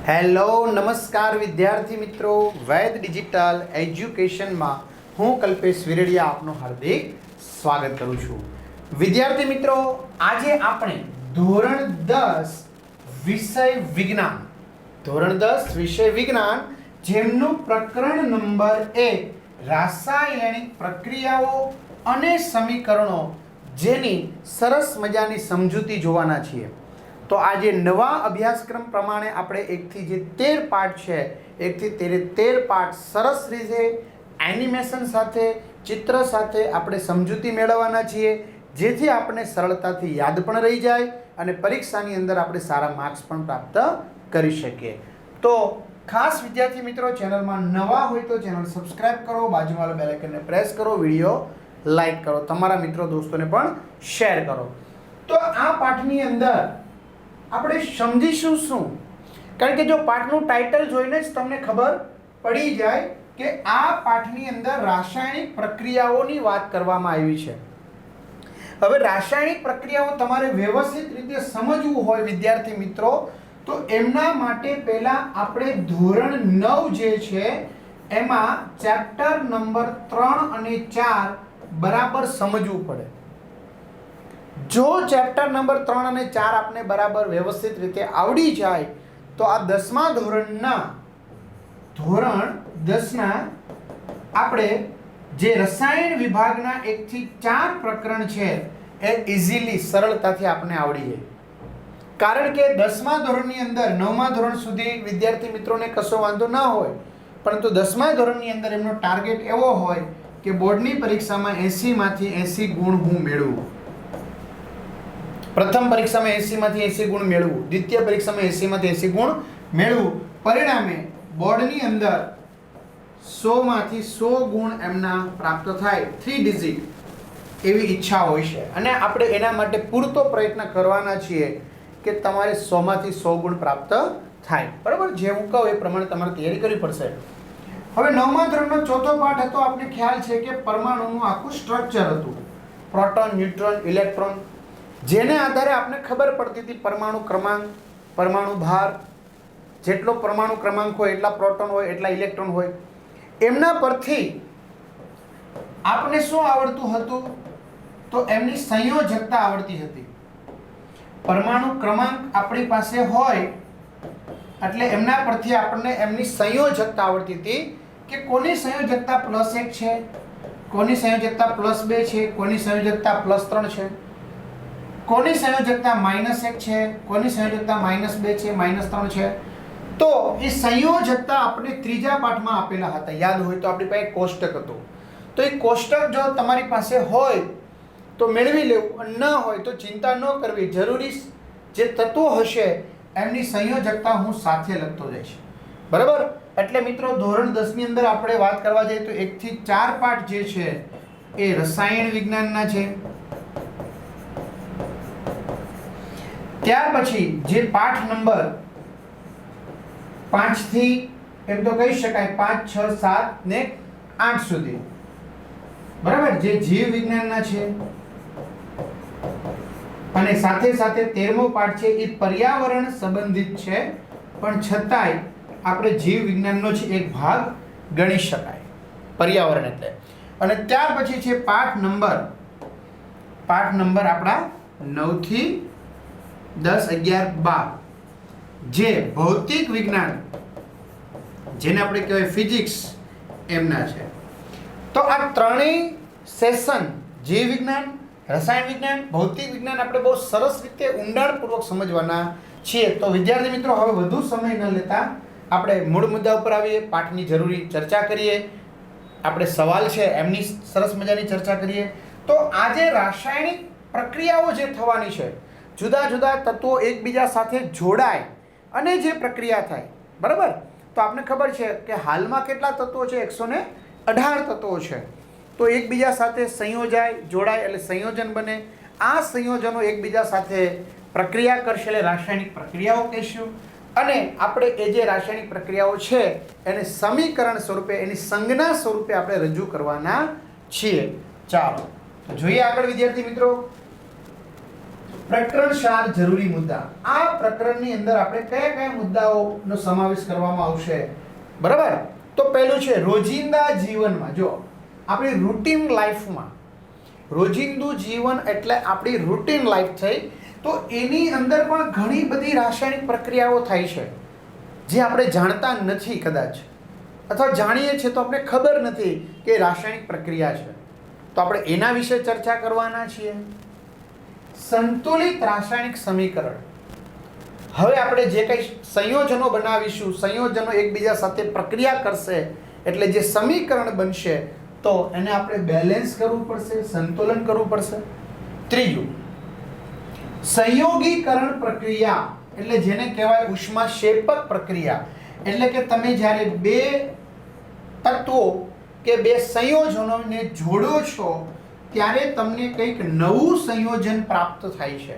Hello નમસ્કાર વિદ્યાર્થી મિત્રો, વૈદ ડિજિટલ એજ્યુકેશનમાં હું કલ્પેશ વિરડિયા આપનું હાર્દિક સ્વાગત કરું છું. વિદ્યાર્થી મિત્રો, આજે આપણે ધોરણ 10 વિષય વિજ્ઞાન જેમનું પ્રકરણ નંબર 1 રાસાયણિક પ્રક્રિયાઓ અને સમીકરણો જેની સરસ મજાની સમજૂતી જોવાના છીએ. તો આજે નવા અભ્યાસક્રમ પ્રમાણે આપણે 1 થી જે 13 પાઠ છે, 1 થી 13 પાઠ સરસ રીતે એનિમેશન સાથે, ચિત્ર સાથે આપણે સમજૂતી મેળવવાના છીએ, જેથી આપણે સરળતાથી યાદ પણ રહી જાય અને પરીક્ષાની અંદર આપણે સારા માર્ક્સ પણ પ્રાપ્ત કરી શકીએ. તો ખાસ વિદ્યાર્થી મિત્રો, ચેનલમાં નવા હોય તો ચેનલ સબસ્ક્રાઇબ કરો, બાજુવાળા બેલ આઇકનને પ્રેસ કરો, વિડીયો લાઈક કરો, તમારા મિત્રો દોસ્તોને પણ શેર કરો. તો આ પાઠની અંદર આપણે સમજીશું શું? કારણ કે જો પાઠનું ટાઇટલ જોઈને જ તમને ખબર પડી જાય કે આ પાઠની અંદર રાસાયણિક પ્રક્રિયાઓની વાત કરવામાં આવી છે. હવે રાસાયણિક પ્રક્રિયાઓ તમારે વ્યવસ્થિત રીતે સમજવું હોય વિદ્યાર્થી મિત્રો, તો એમના માટે પહેલા આપણે ધોરણ 9 જે છે એમાં ચેપ્ટર નંબર 3 અને 4 બરાબર સમજવું પડે. જો ચેપ્ટર નંબર 3 અને 4 આપને બરાબર વ્યવસ્થિત રીતે આવડી જાય તો આ 10મા ધોરણ 10ના આપણે જે રસાયણ વિભાગના 1 થી 4 પ્રકરણ છે એ ઇઝીલી સરળતાથી આપણે આવડી જાય. કારણ કે 10મા ધોરણની અંદર 9મા ધોરણ સુધી વિદ્યાર્થી મિત્રોને કશો વાંધો ના હોય, પરંતુ 10મા ધોરણની અંદર એમનો ટાર્ગેટ એવો હોય કે બોર્ડની પરીક્ષામાં 80 માંથી 80 ગુણ હું મેળવું. પ્રથમ પરીક્ષામાં 80 માંથી 80 ગુણ મેળવું, દ્વિતીય પરીક્ષામાં 80 માંથી 80 ગુણ મેળવું, પરિણામે બોર્ડની અંદર 100 માંથી 100 ગુણ એમના પ્રાપ્ત થાય, 3 ડિજિટ એવી ઈચ્છા હોય છે. અને આપણે એના માટે પૂરતો પ્રયત્ન કરવાના છીએ કે તમારે 100 માંથી 100 ગુણ પ્રાપ્ત થાય. બરાબર? જે હું કહું એ પ્રમાણે તમારે તૈયારી કરવી પડશે. હવે 9મા ધોરણનો ચોથો પાઠ હતો, આપને ખ્યાલ છે કે પરમાણુનું આખું સ્ટ્રક્ચર હતું, પ્રોટોન, ન્યુટ્રોન, ઇલેક્ટ્રોન, જેને આધારે આપણે ખબર પડતી હતી પરમાણુ ક્રમાંક, પરમાણુ ભાર, જેટલો પરમાણુ ક્રમાંક હોય એટલા પ્રોટોન હોય, એટલા ઇલેક્ટ્રોન હોય. એમના પરથી આપણે શું આવડતું હતું? તો એમની સંયોજકતા આવડતી હતી. પરમાણુ ક્રમાંક આપણી પાસે હોય એટલે એમના પરથી આપણને એમની સંયોજકતા આવડતી હતી કે કોની સંયોજકતા +1 છે, કોની સંયોજકતા +2 છે, કોની સંયોજકતા +3 છે, કોની સંયોજકતા -1 છે, કોની સંયોજકતા -2 છે, -3 છે. તો એ સંયોજકતા આપણે ત્રીજા પાઠમાં આપેલા હતા. યાદ હોય તો આપણી પાસે કોષ્ટક હતું. તો એ કોષ્ટક જો તમારી પાસે હોય તો મેળવી લેવું, ન હોય તો ચિંતા ન કરવી. જરૂરી જે તત્વો હશે એમની સંયોજકતા હું સાથે લખતો જઈશ. બરાબર? એટલે મિત્રો ધોરણ 10 ની અંદર આપણે વાત કરવા જઈએ તો 1 થી 4 પાઠ જે છે એ રસાયણ વિજ્ઞાનના છે. ત્યાર પછી જે પાઠ નંબર 5 થી એમ તો કહી શકાય 5, 6, 7 ને 8 સુધી, બરાબર, જે જીવ વિજ્ઞાનના છે. અને સાથે સાથે 13મો પાઠ છે એ પર્યાવરણ સંબંધિત છે, પણ છતાંય આપણે જીવ વિજ્ઞાનનો છે એક ભાગ ગણી શકાય, પર્યાવરણ એટલે. અને ત્યાર પછી છે પાઠ નંબર આપણા 9 થી 10, 11, 12 જે ભૌતિક વિજ્ઞાન, જેને આપણે કહેવાય ફિઝિક્સ, એમના છે. તો આ ત્રણેય સેશન, જીવ વિજ્ઞાન, રસાયણ વિજ્ઞાન, ભૌતિક વિજ્ઞાન, આપણે બહુ સરસ રીતે ઊંડાણપૂર્વક સમજવાના છીએ. તો વિદ્યાર્થી મિત્રો, હવે વધુ સમય ન લેતા આપણે મૂળ મુદ્દા ઉપર આવીએ, પાઠની જરૂરી ચર્ચા કરીએ, આપણે સવાલ છે એમની સરસ મજાની ચર્ચા કરીએ. તો આજે રાસાયણિક પ્રક્રિયાઓ જે થવાની છે, જુદા જુદા તત્વો એકબીજા સાથે જોડાય અને જે પ્રક્રિયા થાય, બરાબર? તો આપને ખબર છે કે હાલમાં કેટલા તત્વો છે? 118 તત્વો છે. તો એકબીજા સાથે સંયોજાય, જોડાય એટલે સંયોજન બને. આ સંયોજનો એકબીજા સાથે પ્રક્રિયા કરશે એટલે રાસાયણિક પ્રક્રિયાઓ કહીશું. અને આપણે એ જે રાસાયણિક પ્રક્રિયાઓ છે એને સમીકરણ સ્વરૂપે, એની સંજ્ઞા સ્વરૂપે આપણે રજૂ કરવાના છીએ. ચાલો જોઈએ આગળ વિદ્યાર્થી મિત્રો. પ્રકરણ 4 જરૂરી મુદ્દા. આ પ્રકરણની અંદર આપણે કયા કયા મુદ્દાઓનો સમાવેશ કરવામાં આવશે? બરાબર. તો પહેલું છે રોજિંદા જીવનમાં. જો આપણી રૂટીન લાઈફમાં, રોજિંદુ જીવન એટલે આપણી રૂટીન લાઈફ થઈ, તો એની અંદર પણ ઘણી બધી રાસાયણિક પ્રક્રિયાઓ થાય છે જે આપણે જાણતા નથી કદાચ, અથવા જાણીએ છીએ તો આપણે ખબર નથી કે રાસાયણિક પ્રક્રિયા છે. તો આપણે એના વિશે ચર્ચા કરવાના છીએ. સંતુલિત રાસાયણિક સમીકરણ. હવે આપણે જે કંઈ સંયોજનો બનાવીશું, સંયોજનો એકબીજા સાથે પ્રક્રિયા કરશે એટલે જે સમીકરણ બનશે તો એને આપણે બેલેન્સ કરવું પડશે, સંતુલન કરવું પડશે. ત્રીજું, સંયોગીકરણ પ્રક્રિયા એટલે જેને કહેવાય ઉષ્માક્ષેપક પ્રક્રિયા. એટલે કે તમે જ્યારે બે તત્વો કે બે સંયોજનોને જોડો છો ત્યારે તમને કંઈક નવું સંયોજન પ્રાપ્ત થાય છે.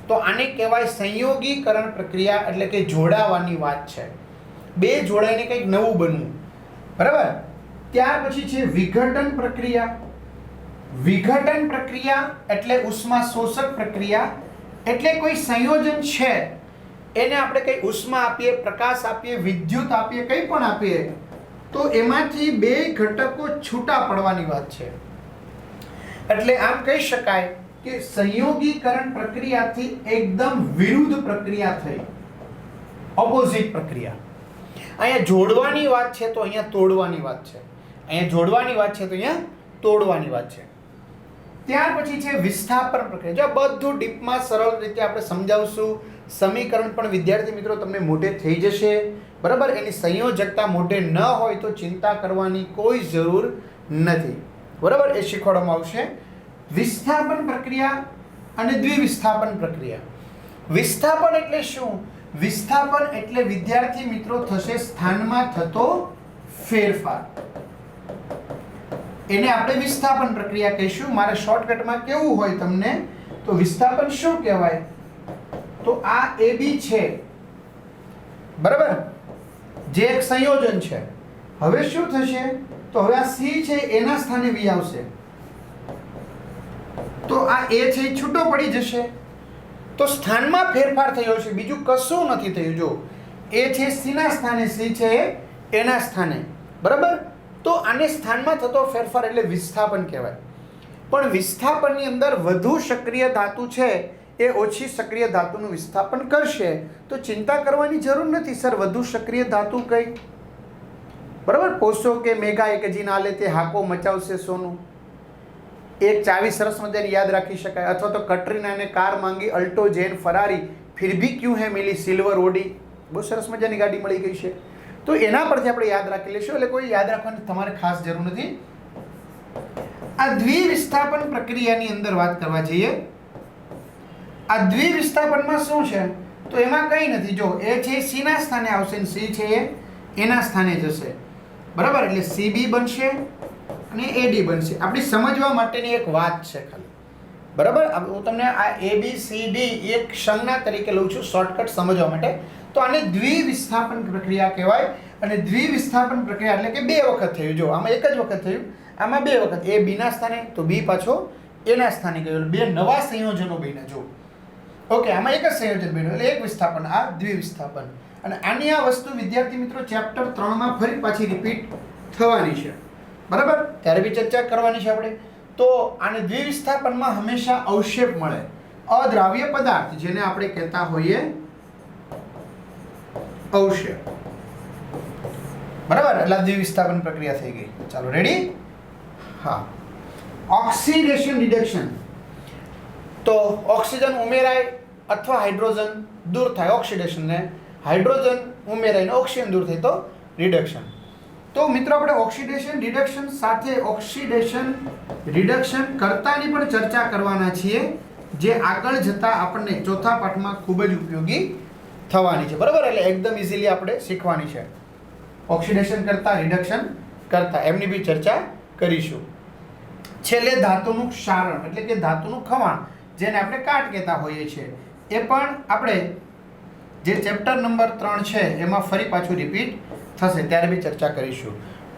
તો આને કહેવાય સંયોગીકરણ પ્રક્રિયા, એટલે કે જોડાવાની વાત છે. બે જોડાઈને કંઈક નવું બનવું. બરાબર. ત્યાર પછી છે વિઘટન પ્રક્રિયા. વિઘટન પ્રક્રિયા એટલે ઉષ્મા શોષક પ્રક્રિયા. એટલે કોઈ સંયોજન છે એને આપણે કંઈ ઉષ્મા આપીએ, પ્રકાશ આપીએ, વિદ્યુત આપીએ, કંઈ પણ આપીએ તો એમાંથી બે ઘટકો છૂટા પડવાની વાત છે. એટલે આમ કહી શકાય કે સંયોગીકરણ પ્રક્રિયાથી એકદમ વિરુદ્ધ પ્રક્રિયા થઈ, ઓપોઝિટ પ્રક્રિયા. અહીંયા જોડવાની વાત છે તો અહીંયા તોડવાની વાત છે. અહીંયા જોડવાની વાત છે તો અહીંયા તોડવાની વાત છે. ત્યાર પછી છે વિસ્થાપન પ્રક્રિયા. જો બધું ડીપમાં સરળ રીતે આપણે સમજાવશું. સમીકરણ પણ વિદ્યાર્થી મિત્રો તમને મોઢે થઈ જશે. બરાબર. એની સંયોજકતા મોઢે ન હોય તો ચિંતા કરવાની કોઈ જરૂર નથી. બરાબર. એ શીખવાડવામાં આવશે. વિસ્થાપન પ્રક્રિયા અને દ્વિવિસ્થાપન પ્રક્રિયા. વિસ્થાપન એટલે શું? વિસ્થાપન એટલે વિદ્યાર્થી મિત્રો થશે સ્થાનમાં થતો ફેરફાર. એને આપણે વિસ્થાપન પ્રક્રિયા કહીશું. મારે શોર્ટકટમાં કેવું હોય તમને તો વિસ્થાપન શું કહેવાય? તો આ AB છે, બરાબર, જે એક સંયોજન છે. હવે શું થશે? તો હવે આ C છે એના સ્થાને V આવશે. તો આ A છે એ છૂટો પડી જશે. તો સ્થાનમાં ફેરફાર થયો છે, બીજું કશું નથી થયું. જો A છે C ના સ્થાને, C છે એના સ્થાને. બરાબર. તો આને સ્થાનમાં થતો ફેરફાર એટલે વિસ્થાપન કહેવાય. પણ વિસ્થાપનની અંદર વધુ સક્રિય ધાતુ છે એ ઓછી સક્રિય ધાતુનું વિસ્થાપન કરશે. તો ચિંતા કરવાની જરૂર નથી. સર વધુ સક્રિય ધાતુ કઈ? બરાબર. પોષો કે મેઘા એકજી ના લે તે હાકો મચાવશે સોનું. એક ચાવી સરસ મજાની યાદ રાખી શકાય. અથવા તો કટરીનાને કાર માંગી અલ્ટો જેન ફરારી ફિર ભી ક્યું હે મિલી સિલ્વર ઓડી. બહુ સરસ મજાની ગાડી મળી ગઈ છે. તો એના પરથી આપણે યાદ રાખી લઈશું. એટલે કોઈ યાદ રાખવાની તમારે ખાસ જરૂર નથી. આ દ્વિવિસ્થાપન પ્રક્રિયાની અંદર વાત કરવા જઈએ. આ દ્વિવિસ્થાપનમાં શું છે? તો એમાં કંઈ નથી. જો એ છે C ના સ્થાને આવશે અને C છે એ એના સ્થાને જશે. બરાબર. એટલે CB બનશે અને AD બનશે. આપણી સમજવા માટેની એક વાત છે ખાલી. બરાબર. હું તમને આ ABCD એક સંજ્ઞા તરીકે લઉં છું શોર્ટકટ સમજવા માટે. તો આને દ્વિવિસ્થાપન પ્રક્રિયા કહેવાય. અને દ્વિવિસ્થાપન પ્રક્રિયા એટલે કે બે વખત થયું. જો આમાં એક જ વખત થયું, આમાં બે વખત. A B ના સ્થાને તો B પાછો એના સ્થાને ગયો. બે નવા સંયોજનો બન્યા. જો ઓકે, આમાં એક જ સંયોજન બન્યું એટલે એક વિસ્થાપન. આ દ્વિવિસ્થાપન. અને આની આ વસ્તુ વિદ્યાર્થી મિત્રો ચેપ્ટર 3 માં ફરી પાછી રિપીટ થવાની છે. બરાબર. ત્યારે બી ચર્ચા કરવાની છે આપણે. તો આને દ્વિવિસ્થાપનમાં હંમેશા અવક્ષેપ મળે, અદ્રાવ્ય પદાર્થ, જેને આપણે કહેતા હોઈએ અવક્ષેપ. બરાબર. એટલે દ્વિવિસ્થાપન પ્રક્રિયા થઈ ગઈ. ચાલો રેડી? હા. Oxidation reduction. તો ઓક્સિજન ઉમેરાય અથવા હાઇડ્રોજન દૂર થાય. ઓક્સિડેશનને હાઇડ્રોજન ઉમેરાઈને ઓક્સિજન દૂર થાય તો રિડક્શન. તો મિત્રો આપણે ઓક્સિડેશન રિડક્શન સાથે ઓક્સિડેશન રિડક્શન કર્તાની પણ ચર્ચા કરવાના છીએ, જે આગળ જતા આપણને ચોથા પાઠમાં ખૂબ જ ઉપયોગી થવાની છે. બરાબર. એટલે એકદમ ઇઝીલી આપણે શીખવાની છે. ઓક્સિડેશન કરતા, રિડક્શન કરતા, એમની બી ચર્ચા કરીશું. છેલ્લે ધાતુનું ક્ષારણ એટલે કે ધાતુનું ખવાણ, જેને આપણે કાટ કહેતા હોઈએ છીએ, એ પણ આપણે જે ચેપ્ટર નંબર 3 છે એમાં ફરી પાછું રિપીટ થશે, ત્યારે બી ચર્ચા કરીશું.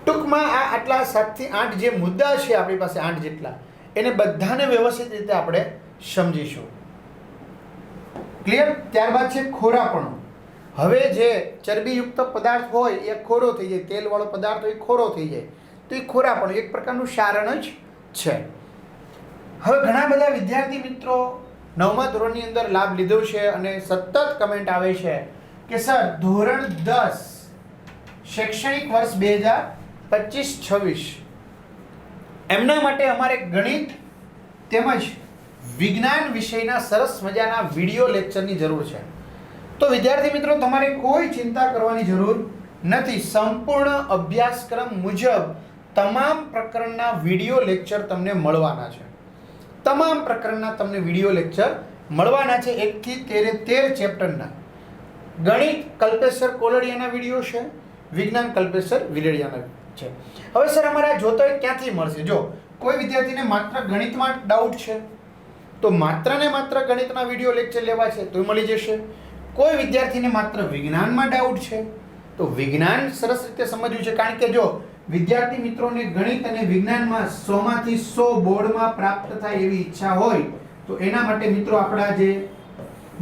ટૂંકમાં આ આટલા 7 થી 8 જે મુદ્દા છે આપણી પાસે 8 જેટલા, એને બધાને વ્યવસ્થિત રીતે આપણે સમજીશું. ક્લિયર? ત્યારબાદ છે ખોરાપણું. હવે જે ચરબીયુક્ત પદાર્થ હોય એ ખોરો થઈ જાય, તેલવાળો પદાર્થ હોય એ ખોરો થઈ જાય, તો એ ખોરાપણું એક પ્રકારનું સારણ જ છે. હવે ઘણા બધા વિદ્યાર્થી મિત્રો 9મા ધોરણની અંદર લાભ લીધો છે અને સતત કમેન્ટ આવે છે કે સર ધોરણ 10 શૈક્ષણિક વર્ષ 2025-26 એમના માટે અમારે ગણિત તેમજ વિજ્ઞાન વિષયના સરસ મજાના વિડીયો લેક્ચરની જરૂર છે. તો વિદ્યાર્થી મિત્રો તમારે કોઈ ચિંતા કરવાની જરૂર નથી. સંપૂર્ણ અભ્યાસક્રમ મુજબ તમામ પ્રકરણના વિડીયો લેક્ચર તમને મળવાના છે. તમામ પ્રકરણના તમને વિડીયો લેક્ચર મળવાના છે. 1 થી 13 ચેપ્ટરના ગણિત કલ્પેશ સર કોલડિયાના વિડીયો છે, વિજ્ઞાન કલ્પેશ સર વિલેડિયાના છે. હવે સર અમારે જોતો હોય ક્યાંથી મળશે? જો કોઈ વિદ્યાર્થીને માત્ર ગણિતમાં ડાઉટ છે તો માત્ર ને માત્ર ગણિતના વિડીયો લેક્ચર લેવા છે તો મળી જશે. કોઈ વિદ્યાર્થીને માત્ર વિજ્ઞાનમાં ડાઉટ છે તો વિજ્ઞાન સરસ રીતે સમજવું છે. કારણ કે જો વિદ્યાર્થી મિત્રોને ગણિત અને વિજ્ઞાનમાં 100 માંથી 100 બોર્ડમાં પ્રાપ્ત થાય એવી ઈચ્છા હોય તો એના માટે મિત્રો આપણા જે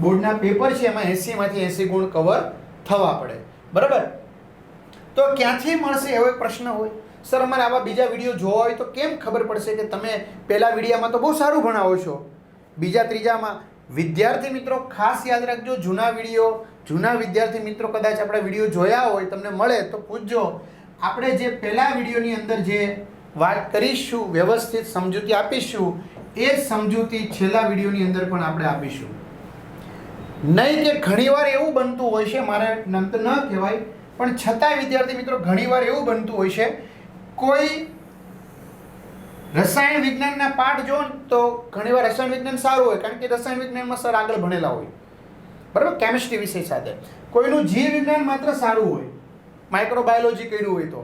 બોર્ડના પેપર છે એમાં 80 માંથી 80 ગુણ કવર થવા પડે. બરાબર? તો ક્યાંથી મળશે એવો એક પ્રશ્ન હોય. સર અમારે આવા બીજા વિડીયો જોવા હોય તો કેમ ખબર પડશે કે તમે પહેલા વિડીયોમાં તો બહુ સારું ભણાવો છો, બીજા ત્રીજામાં? વિદ્યાર્થી મિત્રો ખાસ યાદ રાખજો, જૂના વિદ્યાર્થી મિત્રો કદાચ આપણા વિડીયો જોયા હોય તમને મળે તો પૂછજો. આપણે જે પહેલા વિડીયોની અંદર જે વાત કરીશું, વ્યવસ્થિત સમજૂતી આપીશું, એ જ સમજૂતી છેલ્લા વિડીયોની અંદર પણ આપણે આપીશું. નહીં કે ઘણીવાર એવું બનતું હોય છે, મારે નંત ન કહેવાય પણ છતાંય વિદ્યાર્થી મિત્રો ઘણીવાર એવું બનતું હોય છે, કોઈ રસાયણ વિજ્ઞાનના પાઠ જો તો ઘણીવાર રસાયણ વિજ્ઞાન સારું હોય કારણ કે રસાયણ વિજ્ઞાનમાં સર આગળ ભણેલા હોય, બરાબર, કેમિસ્ટ્રી વિષય સાથે. કોઈનું જીવ વિજ્ઞાન માત્ર સારું હોય, માઇક્રોબાયોલોજી કર્યું હોય તો,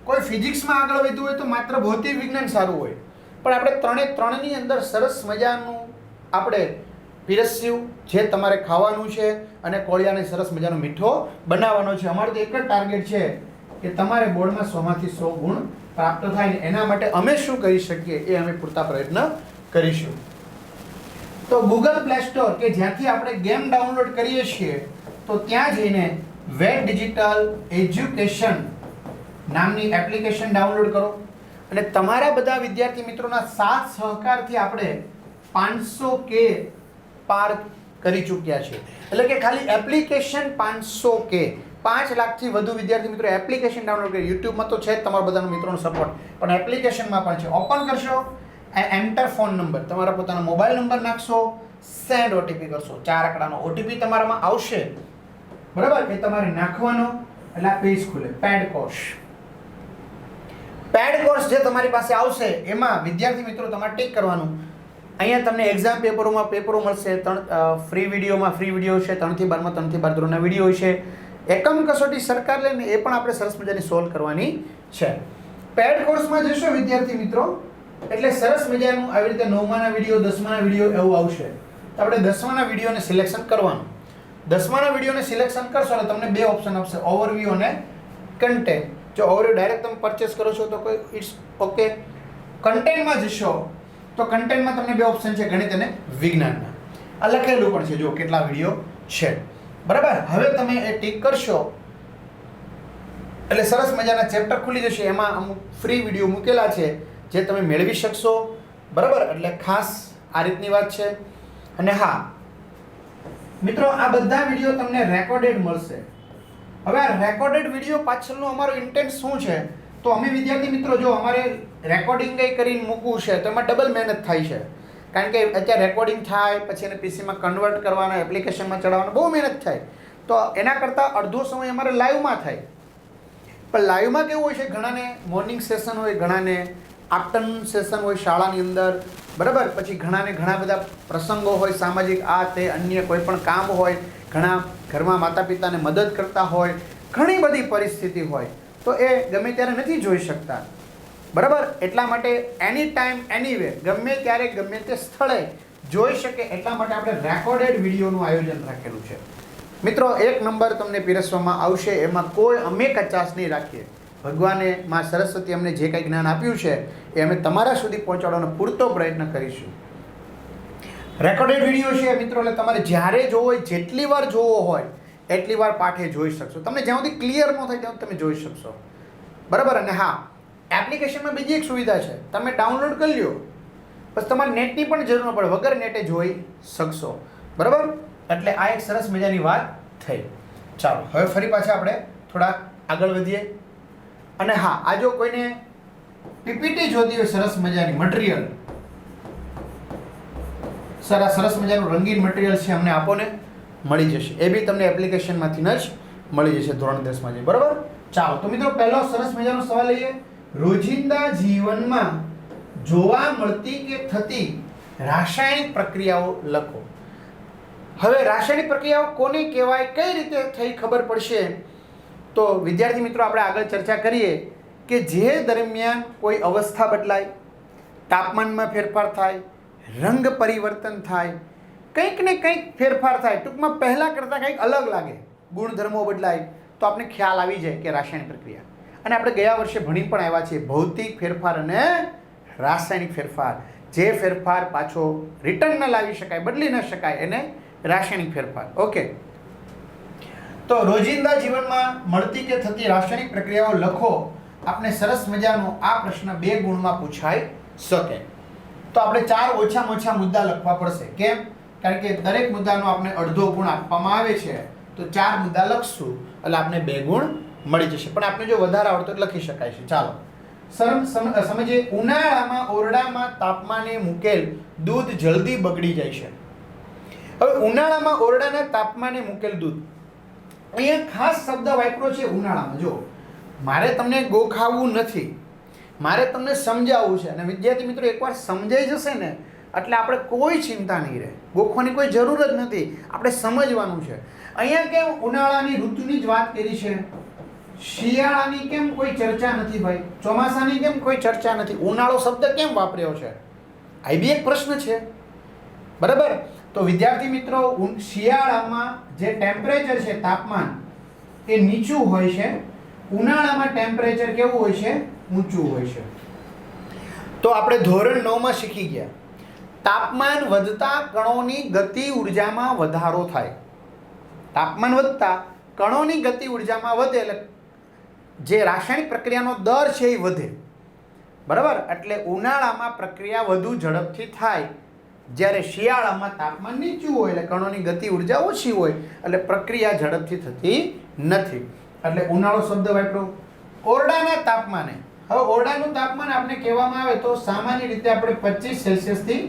કોઈ ફિઝિક્સમાં આગળ વધ્યું હોય તો માત્ર ભૌતિક વિજ્ઞાન સારું હોય. પણ આપણે ત્રણની અંદર સરસ મજાનું આપણે પીરસ્યું જે તમારે ખાવાનું છે અને કોળિયાને સરસ મજાનો મીઠો બનાવવાનો છે. અમારું તો એક જ ટાર્ગેટ છે કે તમારે બોર્ડમાં 100 માંથી 100 ગુણ પ્રાપ્ત થાય ને એના માટે અમે શું કરી શકીએ એ અમે પૂરતા પ્રયત્ન કરીશું. તો ગૂગલ પ્લે સ્ટોર કે જ્યાંથી આપણે ગેમ ડાઉનલોડ કરીએ છીએ તો ત્યાં જઈને વેટ ડિજિટલ એજ્યુકેશન નામની એપ્લિકેશન ડાઉનલોડ કરો અને તમારા બધા વિદ્યાર્થી મિત્રોના સાથ સહકારથી આપણે 500K પાર કરી ચૂક્યા છે. એટલે કે ખાલી એપ્લિકેશન 500K, 5 લાખથી વધુ વિદ્યાર્થી મિત્રો એપ્લિકેશન ડાઉનલોડ કરી. યુટ્યુબમાં તો છે જ તમારા બધાના મિત્રોનો સપોર્ટ, પણ એપ્લિકેશનમાં પણ છે. ઓપન કરશો, એન્ટર ફોન નંબર, તમારા પોતાનો મોબાઈલ નંબર નાખશો, સેન્ડ ઓટીપી કરશો, 4 આંકડાનો ઓટીપી તમારામાં આવશે, બરાબર, એ તમારે નાખવાનો એટલે આ પેજ ખુલે. પેડ કોર્સ જે તમારી પાસે આવશે એમાં વિદ્યાર્થી મિત્રો તમારે ટીક કરવાનું. અહીંયા તમને એક્ઝામ પેપરો મળશે. ફ્રી વિડીયો છે, 3 થી 12 માં 3 થી 12 ધોરણના વિડીયો છે. એકમ કસોટી સરકાર લે ને એ પણ આપણે સરસ મજાની સોલ્વ કરવાની છે. પેડ કોર્સમાં જશો વિદ્યાર્થી મિત્રો એટલે સરસ મજાનું આવી રીતે 9માના વિડીયો, 10માના વિડીયો એવું આવશે. તો આપણે 10માના વિડીયોને સિલેક્શન કરવાનું. 10માના વિડીયોને સિલેક્શન કરશો એટલે તમને 2 ઓપ્શન આપશે, ઓવરવ્યૂ અને કન્ટેન્ટ. જો ઓવરવ્યૂ ડાયરેક્ટ તમે પરચેસ કરો છો તો કોઈ ઇટ્સ ઓકે. કન્ટેન્ટમાં જશો તો કન્ટેન્ટમાં તમને 2 ઓપ્શન છે, ગણિત અને વિજ્ઞાનના. આ લખેલું પણ છે, જો કેટલા વિડીયો છે, બરાબર. હવે તમે એ ટીક કરશો એટલે સરસ મજાના ચેપ્ટર ખુલી જશે. એમાં અમુક ફ્રી વિડીયો મૂકેલા છે જે તમે મેળવી શકશો, બરાબર. એટલે ખાસ આ રીતની વાત છે. અને હા મિત્રો, આ બધા વિડીયો તમને રેકોર્ડેડ મળશે. હવે આ રેકોર્ડેડ વિડીયો પાછળનો અમારો ઇન્ટેન્ટ શું છે? તો અમે વિદ્યાર્થી મિત્રો જો અમારે રેકોર્ડિંગ કરીને મૂકવું છે તો એમાં ડબલ મહેનત થાય છે. કારણ કે અત્યારે રેકોર્ડિંગ થાય પછી એને પીસીમાં કન્વર્ટ કરવાના, એપ્લિકેશનમાં ચડાવવાનો બહુ મહેનત થાય. તો એના કરતાં અડધો સમય અમારે લાઈવમાં થાય. પણ લાઈવમાં કેવું હોય છે, ઘણાને મોર્નિંગ સેશન હોય, ઘણાને આફ્ટરનૂન સેશન હોય શાળાની અંદર, બરાબર. પછી ઘણાને ઘણા બધા પ્રસંગો હોય, સામાજિક આ તે અન્ય કોઈ પણ કામ હોય, ઘણા ઘરમાં માતા પિતાને મદદ કરતા હોય, ઘણી બધી પરિસ્થિતિ હોય તો એ ગમે ત્યારે નથી જોઈ શકતા, બરાબર. એટલા માટે એની ટાઈમ એનીવે, ગમે ત્યારે ગમે તે સ્થળે જોઈ શકે એટલા માટે આપણે રેકોર્ડેડ વિડીયોનું આયોજન રાખેલું છે. મિત્રો 1 નંબર તમને પીરસવામાં આવશે, એમાં કોઈ અમે કચાશ નહીં રાખીએ. ભગવાને માં સરસ્વતી અમને જે કંઈ જ્ઞાન આપ્યું છે એ અમે તમારા સુધી પહોંચાડવાનો પૂરતો પ્રયત્ન કરીશું. રેકોર્ડેડ વિડીયો છે મિત્રો, એટલે તમારે જ્યારે જોવો હોય, જેટલી વાર જોવો હોય એટલી વાર પાઠે જોઈ શકશો. તમને જ્યાં સુધી ક્લિયર ન થાય ત્યાં તમે જોઈ શકશો, બરાબર. અને હા, એપ્લિકેશનમાં બીજી એક સુવિધા છે, તમે ડાઉનલોડ કરી લ્યો, બસ તમારે નેટની પણ જરૂર ન પડે, વગર નેટે જોઈ શકશો, બરાબર. એટલે આ એક સરસ મજાની વાત થઈ. ચાલો હવે ફરી પાછા આપણે થોડા આગળ વધીએ. અને હા, આ જો કોઈને પીપીટી જોતી હોય સરસ મજાની મટીરિયલ, સરસ મજાનું રંગીન મટીરિયલ છે, અમને આપો ને, મળી જશે. એ બી તમને એપ્લિકેશનમાંથી જ મળી જશે ધોરણ 10 માં, બરાબર. ચાલો તો મિત્રો, પહેલો સરસ મજાનો સવાલ લઈએ. રોજિંદા જીવનમાં જોવા મળતી કે થતી રાસાયણિક પ્રક્રિયાઓ લખો. હવે રાસાયણિક પ્રક્રિયાઓ કોને કહેવાય, કઈ રીતે થઈ ખબર પડશે? તો વિદ્યાર્થી મિત્રો, આપણે આગળ ચર્ચા કરીએ કે જે દરમિયાન કોઈ અવસ્થા બદલાય, તાપમાનમાં ફેરફાર થાય, રંગ પરિવર્તન થાય, કંઈક ને કંઈક ફેરફાર થાય, ટૂંકમાં પહેલાં કરતાં કંઈક અલગ લાગે, ગુણધર્મો બદલાય, તો આપણે ખ્યાલ આવી જાય કે રાસાયણિક પ્રક્રિયા. અને આપણે ગયા વર્ષે ભણી પણ આવ્યા છીએ ભૌતિક ફેરફાર અને રાસાયણિક ફેરફાર. જે ફેરફાર પાછો રિટર્ન ન લાવી શકાય, બદલી ન શકાય, એને રાસાયણિક ફેરફાર. ઓકે, તો રોજિંદા જીવનમાં મળતી કે થતી રાસાયણિક પ્રક્રિયાઓ લખો. આપણે સરસ મજાનો આ પ્રશ્ન 2 ગુણમાં પૂછાઈ શકે. તો આપણે 4 ઓછામાં ઓછા મુદ્દા લખવા પડશે. કેમ? કારણ કે દરેક મુદ્દાનો આપણે અડધો ગુણ આપવામાં આવે છે, તો 4 મુદ્દા લખશું એટલે આપણે 2 ગુણ મળી જશે. પણ આપણે જો વધારે આવડતો લખી શકાય છે. ચાલો સમજીએ. ઉનાળામાં ઓરડામાં તાપમાને મૂકેલ દૂધ જલ્દી બગડી જાય છે. હવે ઉનાળામાં ઓરડાના તાપમાને મૂકેલ દૂધ, અહીંયા ખાસ શબ્દ વાપર્યો છે ઉનાળામાં. જો મારે તમને ગોખાવવું નથી, મારે તમને સમજાવવું છે. અને વિદ્યાર્થી મિત્રો, એકવાર સમજાઈ જશે ને એટલે આપણે કોઈ ચિંતા નહીં રહે, ગોખવાની કોઈ જરૂર જ નથી, આપણે સમજવાનું છે. અહીંયા કેમ ઉનાળાની ઋતુની જ વાત કરી છે, શિયાળાની કેમ કોઈ ચર્ચા નથી ભાઈ, ચોમાસાની કેમ કોઈ ચર્ચા નથી, ઉનાળો શબ્દ કેમ વાપર્યો છે? આ બી એક પ્રશ્ન છે, બરાબર. તો વિદ્યાર્થી મિત્રો, શિયાળામાં જે ટેમ્પરેચર છે, તાપમાન એ નીચું હોય છે, ઉનાળામાં ટેમ્પરેચર કેવું હોય છે? ઊંચું હોય છે. તો આપણે ધોરણ 9 માં શીખી ગયા, તાપમાન વધતા કણોની ગતિ ઉર્જામાં વધારો થાય. તાપમાન વધતા કણોની ગતિ ઉર્જામાં વધે એટલે જે રાસાયણિક પ્રક્રિયાનો દર છે એ વધે, બરાબર. એટલે ઉનાળામાં પ્રક્રિયા વધુ ઝડપથી થાય, જ્યારે શિયાળામાં તાપમાન નીચું હોય એટલે કણોની ગતિ ઉર્જા ઓછી હોય એટલે પ્રક્રિયા ઝડપથી થતી નથી. એટલે ઉનાળો શબ્દ વાપરો. ઓરડાના તાપમાને, હવે ઓરડાનું તાપમાન આપણે કહેવામાં આવે તો સામાન્ય રીતે આપણે 25 સેલ્સિયસ થી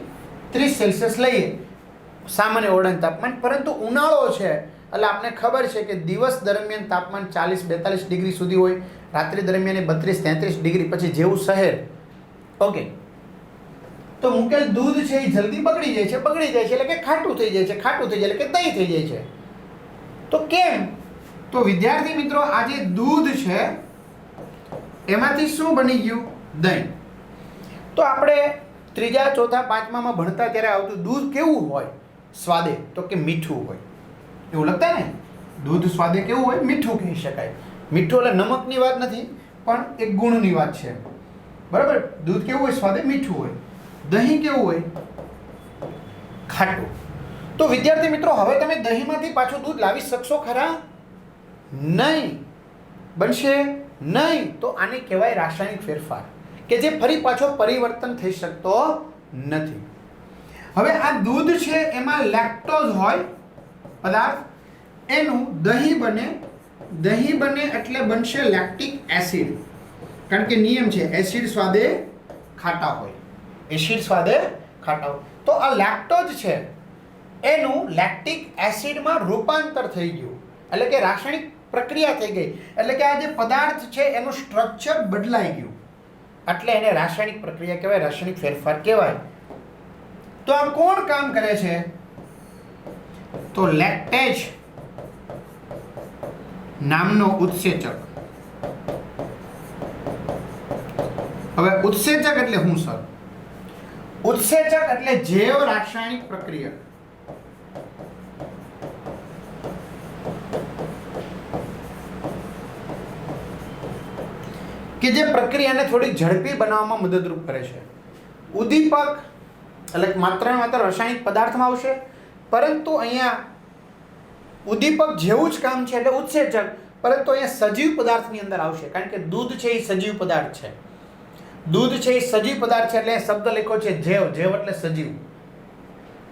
30 સેલ્સિયસ લઈએ, સામાન્ય ઓરડાનું તાપમાન. પરંતુ ઉનાળો છે એટલે આપણે ખબર છે કે દિવસ દરમિયાન તાપમાન 40-42 ડિગ્રી સુધી હોય, રાત્રિ દરમિયાન 32-33 ડિગ્રી, પછી જેવું શહેર. ઓકે, તો મૂકેલ દૂધ છે એ જલ્દી બગડી જાય છે એટલે કે ખાટું થઈ જાય છે, ખાટું થઈ જાય એટલે કે દહીં થઈ જાય છે. તો કેમ? તો વિદ્યાર્થી મિત્રો, આ જે દૂધ છે એમાંથી શું બની ગયું? દહીં. તો આપણે 3જા, 4થા, 5મામાં ભણતા ત્યારે આવતું દૂધ કેવું હોય સ્વાદે? તો કે મીઠું હોય. એવું લખતા ને, દૂધ સ્વાદે કેવું હોય? મીઠું કહી શકાય. મીઠું એટલે નમકની વાત નથી, પણ એક ગુણની વાત છે, બરાબર. દૂધ કેવું હોય? સ્વાદે મીઠું હોય. દહીં કેવું હોય? ખાટું. તો વિદ્યાર્થી મિત્રો, હવે તમે દહીંમાંથી પાછું દૂધ લાવી શકશો ખરા? નહીં, બનશે નહીં. તો આને કહેવાય રાસાયણિક ફેરફાર, કે જે ફરી પાછો પરિવર્તન થઈ શકતો નથી. હવે આ દૂધ છે એમાં લેક્ટોઝ હોય પદાર્થ, એનું દહીં બને એટલે બનશે લેક્ટિક એસિડ. કારણ કે નિયમ છે, એસિડ સ્વાદે ખાટા હોય, એસિડ સ્વાદે ખાટા હોય. તો આ લેક્ટોઝ છે એનું લેક્ટિક એસિડમાં રૂપાંતર થઈ ગયું, એટલે કે રાસાયણિક પ્રક્રિયા થઈ ગઈ, એટલે કે આ જે પદાર્થ છે એનું સ્ટ્રક્ચર બદલાઈ ગયું, એટલે એને રાસાયણિક પ્રક્રિયા કહેવાય, રાસાયણિક ફેરફાર કહેવાય. તો આ કોણ કામ કરે છે? તો લેક્ટેઝ નામનો ઉત્સેચક. હવે ઉત્સેચક એટલે શું સર? ઉત્સેચક એટલે જૈવ રાસાયણિક પ્રક્રિયા. કે જે પ્રક્રિયાને થોડી ઝડપી બનાવવામાં મદદરૂપ કરે છે. ઉદ્દીપક એટલે માત્ર ને માત્ર રાસાયણિક પદાર્થમાં આવશે, પરંતુ અહીંયા ઉદ્દીપક જેવું જ કામ છે એટલે ઉત્સેચક, પરંતુ અહીંયા સજીવ પદાર્થની અંદર આવશે, કારણ કે દૂધ છે એ સજીવ પદાર્થ છે. દૂધ છે એ સજીવ પદાર્થ છે એટલે શબ્દ લખ્યો છે જેવ. જેવ એટલે સજીવ,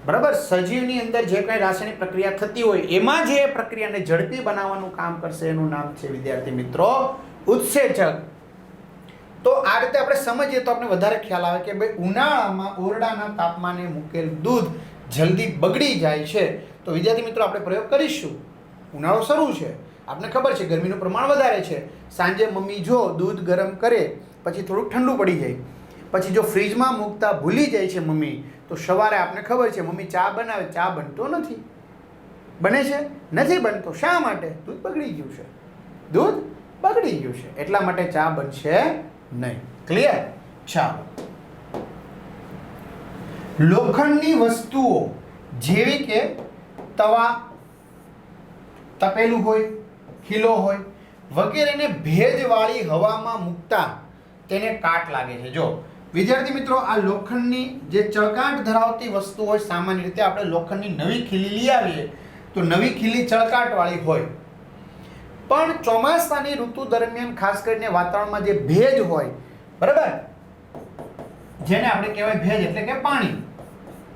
બરાબર. સજીવની અંદર જે કંઈ રાસાયણિક પ્રક્રિયા થતી હોય એમાં જે પ્રક્રિયાને ઝડપી બનાવવાનું કામ કરશે એનું નામ છે વિદ્યાર્થી મિત્રો ઉત્સેચક. તો આ રીતે આપણે સમજીએ તો આપણે વધારે ખ્યાલ આવે કે ભાઈ ઉનાળામાં ઓરડાના તાપમાને મૂકેલ દૂધ જલ્દી બગડી જાય છે. તો વિદ્યાર્થી મિત્રો આપણે પ્રયોગ કરીશું. ઉનાળો શરૂ છે, આપને ખબર છે ગરમીનું પ્રમાણ વધારે છે. સાંજે મમ્મી જો દૂધ ગરમ કરે પછી થોડુંક ઠંડુ પડી જાય, પછી જો ફ્રીજમાં મૂકતા ભૂલી જાય છે મમ્મી, તો સવારે આપને ખબર છે મમ્મી ચા બનાવે, ચા બનતો નથી. બને છે? નથી બનતો. શા માટે? દૂધ બગડી ગયું છે. દૂધ બગડી ગયું છે એટલા માટે ચા બનશે નહીં. ક્લિયર? ચાલો. લોખંડની વસ્તુઓ જેવી કે તવા, તપેલું હોય, ખીલો હોય વગેરેને ભેજવાળી હવામાં મૂકતા તેને કાટ લાગે છે. જો વિદ્યાર્થી મિત્રો, આ લોખંડની જે ચળકાટ ધરાવતી વસ્તુ હોય, સામાન્ય રીતે આપણે લોખંડની નવી ખીલી લઈ આવીએ તો નવી ખીલી ચળકાટવાળી હોય, પણ ચોમાસાની ઋતુ દરમિયાન ખાસ કરીને વાતાવરણમાં જે ભેજ હોય, બરાબર, જેને આપણે કહેવાય ભેજ એટલે કે પાણી,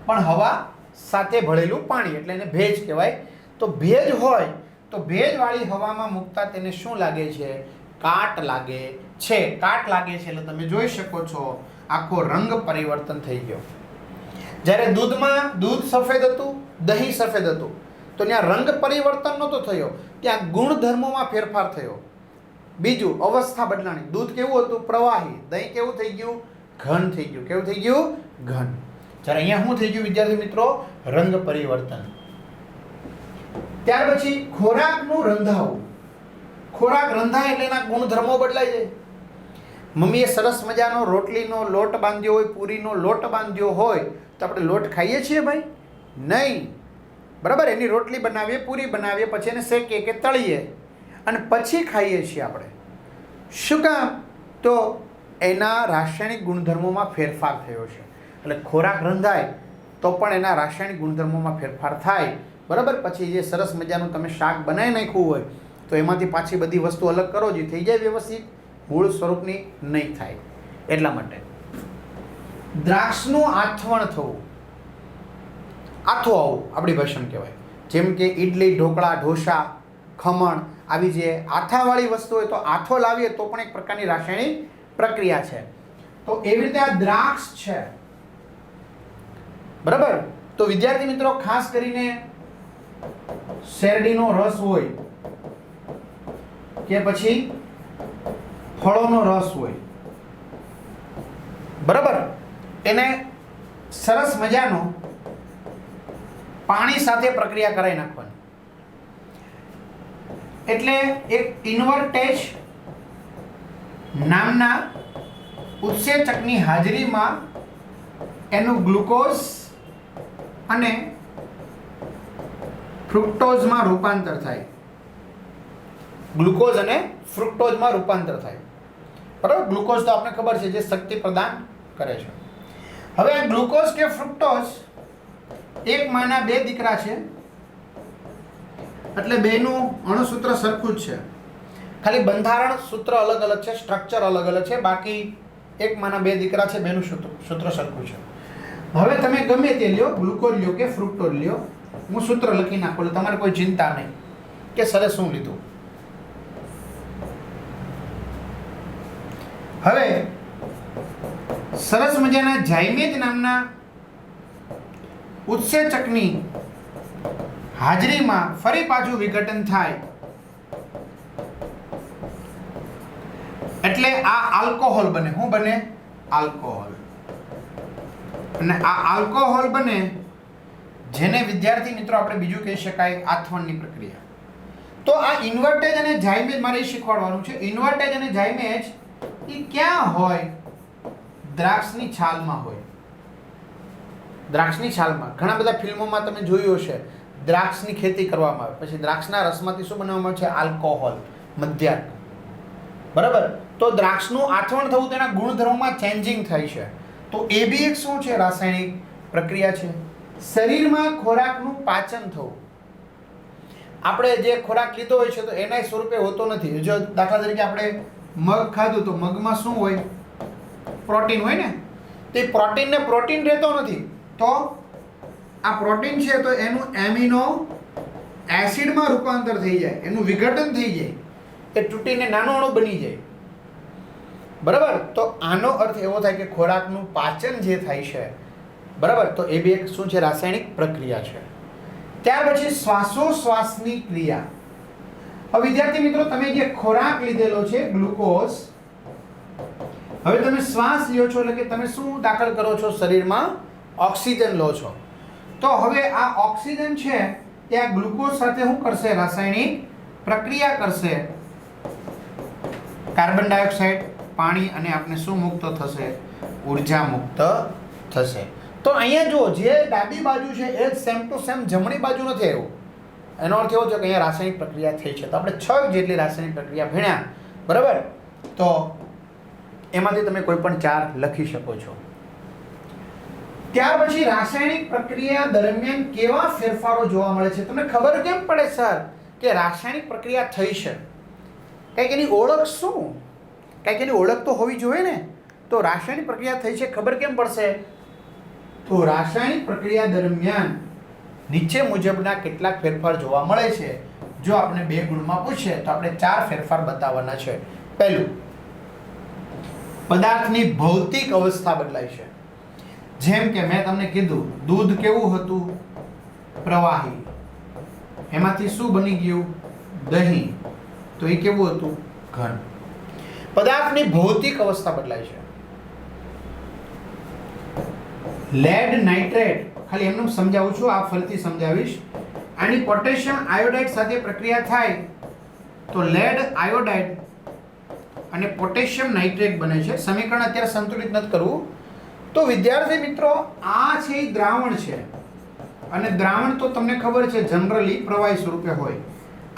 પણ હવા સાથે ભળેલું પાણી એટલે એને ભેજ કહેવાય. તો ભેજ હોય તો ભેજવાળી હવામાં મૂકતા તેને શું લાગે છે? કાટ લાગે છે. કાટ લાગે છે એટલે તમે જોઈ શકો છો આખો રંગ પરિવર્તન થઈ ગયો. જ્યારે દૂધ સફેદ હતું, દહીં સફેદ હતું, તો ત્યાં રંગ પરિવર્તન નહોતો થયો, ત્યાં ગુણધર્મોમાં ફેરફાર થયો. બીજું, અવસ્થા બદલાણી. દૂધ કેવું હતું? પ્રવાહી. દહીં કેવું થઈ ગયું? ઘન થઈ ગયું. કેવું થઈ ગયું? ઘન. જ્યારે અહીંયા શું થઈ ગયું વિદ્યાર્થી મિત્રો? રંગ પરિવર્તન. ત્યાર પછી ખોરાકનું રંધાવું. ખોરાક રંધાય એટલે એના ગુણધર્મો બદલાય જાય. મમ્મીએ સરસ મજાનો રોટલીનો લોટ બાંધ્યો હોય, પૂરીનો લોટ બાંધ્યો હોય, તો આપણે લોટ ખાઈએ છીએ ભાઈ? નહીં, બરાબર. એની રોટલી બનાવીએ, પૂરી બનાવીએ, પછી એને શેકીએ કે તળીએ અને પછી ખાઈએ છીએ આપણે. શું કામ? તો એના રાસાયણિક ગુણધર્મોમાં ફેરફાર થયો છે. એટલે ખોરાક રંધાય તો પણ એના રાસાયણિક ગુણધર્મોમાં ફેરફાર થાય, બરાબર. પછી જે સરસ મજાનું તમે શાક બનાવી નાખ્યું હોય તો એમાંથી પાછી બધી વસ્તુ અલગ કરો, જે થઈ જાય વ્યવસ્થિત, મૂળ સ્વરૂપની નહીં થાય. એટલા માટે દ્રાક્ષનું આથવણ થવું, આથો આવવું આપણી ભાષામાં કહેવાય. જેમ કે ઇડલી, ઢોકળા, ઢોસા, ખમણ, આવી જે આથાવાળી વસ્તુ હોય તો આથો લાવીએ તો પણ એક પ્રકારની રાસાયણિક પ્રક્રિયા છે. તો એવી રીતે આ દ્રાક્ષ છે, બરાબર. તો વિદ્યાર્થી મિત્રો, ખાસ કરીને શેરડીનો રસ હોય કે પછી ફળોનો રસ હોય, બરાબર, એને સરસ મજાનો પાણી સાથે પ્રક્રિયા કરાવી નાખવાની. એટલે એક ઇન્વર્ટેજ નામના ઉત્સેચકની હાજરીમાં એનું ગ્લુકોઝ અને ફ્રુક્ટોઝમાં રૂપાંતર થાય. ગ્લુકોઝ અને ફ્રુક્ટોઝમાં રૂપાંતર થાય, બરાબર. ગ્લુકોઝ તો આપણે ખબર છે જે શક્તિ પ્રદાન કરે છે. હવે આ ગ્લુકોઝ કે ફ્રુક્ટોઝ, એક માના બે દીકરા છે એટલે બેનું અણુસૂત્ર સરખું જ છે, ખાલી બંધારણ સૂત્ર અલગ અલગ છે, સ્ટ્રક્ચર અલગ અલગ છે, બાકી એક માના બે દીકરા છે, બેનું સૂત્ર સરખું છે. હવે તમે ગમે તે લ્યો, ગ્લુકોઝ લ્યો કે ફ્રુક્ટોઝ લ્યો, હું સૂત્ર લખી નાખું એટલે તમારે કોઈ ચિંતા નહીં કે સરસ શું લીધું. હવે સરસ મજાના ઝાયમેજ નામના ઉત્સેચકની હાજરીમાં ફરી પાછું વિઘટન થાય એટલે આ આલ્કોહોલ બને. શું બને? આલ્કોહોલ. અને આ આલ્કોહોલ બને, જેને વિદ્યાર્થી મિત્રો આપણે બીજું કહી શકાય આથવણની પ્રક્રિયા. તો આ ઇન્વર્ટેજ અને ઝાયમેજ મારે શીખવાડવાનું છે. ઇન્વર્ટેજ અને ઝાયમેજ એ ક્યાં હોય? દ્રાક્ષની છાલમાં હોય. દ્રાક્ષની છાલમાં. ઘણા બધા ફિલ્મોમાં તમે જોયું હશે, દ્રાક્ષની ખેતી કરવામાં આવે, પછી દ્રાક્ષના રસમાંથી શું બનાવવામાં આવે છે? આલ્કોહોલ, મદ્યાર્ક, બરાબર. તો દ્રાક્ષનું આથવણ થવું તેના ગુણધર્મોમાં ચેન્જિંગ થાય છે. તો એ બી એક શું છે? રાસાયણિક પ્રક્રિયા છે. શરીરમાં ખોરાકનું પાચન થવું. આપણે જે ખોરાક લીધો હોય છે તો એના સ્વરૂપે હોતો નથી. જો દાખલા તરીકે આપણે મગ ખાધું તો મગમાં શું હોય? પ્રોટીન હોય ને. તે પ્રોટીનને પ્રોટીન રહેતો નથી, તો આ પ્રોટીન છે તો એનું એમિનો એસિડમાં રૂપાંતર થઈ જાય, એનું વિઘટન થઈ જાય, એ તૂટીને નાનો અણુ બની જાય. બરાબર? તો આનો અર્થ એવો થાય કે ખોરાકનું પાચન જે થાય છે, બરાબર, તો એ બી એક શું છે? રાસાયણિક પ્રક્રિયા છે. ત્યાર પછી શ્વાસોશ્વાસની ક્રિયા. હવે વિદ્યાર્થી મિત્રો, તમે જે ખોરાક લીધેલો છે ગ્લુકોઝ, હવે તમે શ્વાસ લ્યો છો એટલે કે તમે શું દાખલ કરો છો? શરીરમાં ઓક્સિજન લો છો. તો હવે આ ઓક્સિજન છે ત્યાં ગ્લુકોઝ સાથે શું કરશે? રાસાયણિક પ્રક્રિયા કરશે. કાર્બન ડાયોક્સાઇડ, પાણી અને આપણે શું મુક્ત થશે? ઉર્જા મુક્ત થશે. તો અહીંયા જો જે ડાબી બાજુ છે એ સેમ ટુ સેમ જમણી બાજુ નથી આવ્યું. એનો અર્થ એવો છે કે અહીંયા રાસાયણિક પ્રક્રિયા થઈ છે. તો આપણે 6 જેટલી રાસાયણિક પ્રક્રિયા ભણ્યા, બરાબર? તો એમાંથી તમે કોઈ પણ 4 લખી શકો છો. ત્યાર પછી રાસાયણિક પ્રક્રિયા દરમિયાન કેવા ફેરફારો જોવા મળે છે? તમને ખબર કેમ પડે સર કે રાસાયણિક પ્રક્રિયા થઈ છે? કંઈક એની ઓળખ શું? કંઈક એની ઓળખ તો હોવી જોઈએ ને. તો રાસાયણિક પ્રક્રિયા થઈ છે ખબર કેમ પડશે? તો રાસાયણિક પ્રક્રિયા દરમિયાન નીચે મુજબના કેટલાક ફેરફાર જોવા મળે છે. જો આપણે 2 ગુણમાં પૂછે તો આપણે 4 ફેરફાર બતાવવાના છે. પહેલું, પદાર્થની ભૌતિક અવસ્થા બદલાય છે. જેમ કે મેં તમને કીધું, દૂધ કેવું હતું? પ્રવાહી. એમાંથી શું બની ગયું? દહીં. તો એ કેવું હતું? ઘન. પદાર્થની ભૌતિક અવસ્થા બદલાય છે. લેડ નાઇટ્રેટ, ખાલી એમનું સમજાવું છું, આ ફરીથી સમજાવીશ. આની પોટેશિયમ આયોડાઇડ સાથે પ્રક્રિયા થાય તો લેડ આયોડાઇડ અને પોટેશિયમ નાઇટ્રેટ બને છે. સમીકરણ અત્યારે સંતુલિત નથી કરવું. તો વિદ્યાર્થી મિત્રો, આ છે એ દ્રાવણ છે અને દ્રાવણ તો તમને ખબર છે જનરલી પ્રવાહી સ્વરૂપે હોય.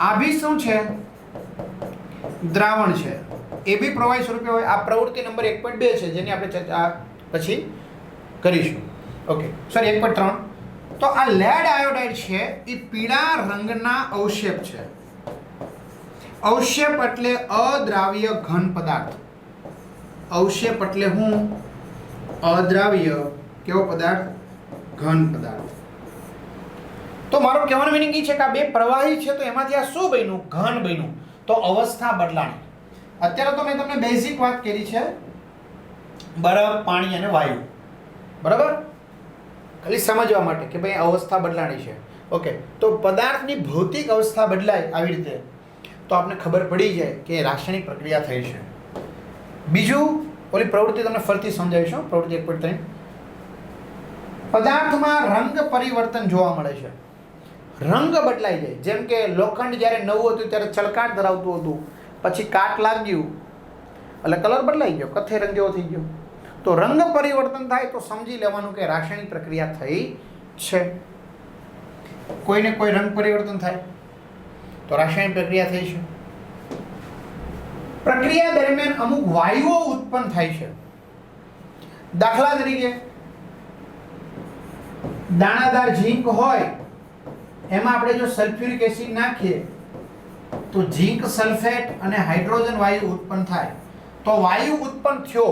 આ બી શું છે? દ્રાવણ છે. એ બી પ્રવાહી સ્વરૂપે હોય. આ પ્રવૃત્તિ નંબર 1.2 છે જેની આપણે ચર્ચા પછી કરીશું. Okay, sorry 1.3. તો આ લેડ આયોડાઇડ છે એ પીળા રંગના અવક્ષેપ છે. અવક્ષેપ એટલે અદ્રાવ્ય ઘન પદાર્થ. અવક્ષેપ એટલે હું? અદ્રાવ્ય કેવો પદાર્થ? ઘન પદાર્થ. તો મારો કહેવાનો મીનિંગ એ છે કે આ 2 પ્રવાહી છે તો એમાંથી આ શું બન્યું? ઘન બન્યું. તો અવસ્થા બદલાણી. અત્યારે તો મેં તમને બેઝિક વાત કરી છે, બરફ, પાણી અને વાયુ, બરાબર? ખાલી સમજવા માટે કે ભાઈ અવસ્થા બદલાણી છે. ઓકે, તો પદાર્થની ભૌતિક અવસ્થા બદલાય આવી રીતે તો આપણે ખબર પડી જાય કે રાસાયણિક પ્રક્રિયા થઈ છે. બીજું, ઓલી પ્રવૃત્તિ તમને ફરીથી સમજાવીશું. પ્રવૃત્તિ 1.3. પદાર્થમાં રંગ પરિવર્તન જોવા મળે છે. રંગ બદલાઈ જાય. જેમ કે લોખંડ જ્યારે નવું હતું ત્યારે ચળકાટ ધરાવતું હતું, પછી કાટ લાગ્યું એટલે કલર બદલાઈ ગયો, કથ્થઈ રંગ જેવો થઈ ગયો. તો રંગ પરિવર્તન થાય તો સમજી લેવાનું કે રાસાયણિક પ્રક્રિયા થઈ છે. કોઈને કોઈ રંગ પરિવર્તન થાય તો રાસાયણિક પ્રક્રિયા થઈ છે. પ્રક્રિયા દરમિયાન અમુક વાયુઓ ઉત્પન્ન થાય છે. દાખલા તરીકે દાણાદાર ઝીંક હોય એમાં આપણે જો સલ્ફ્યુરિક એસિડ નાખીએ તો ઝીંક સલ્ફેટ અને હાઇડ્રોજન વાયુ ઉત્પન્ન થાય. તો વાયુ ઉત્પન્ન થયો,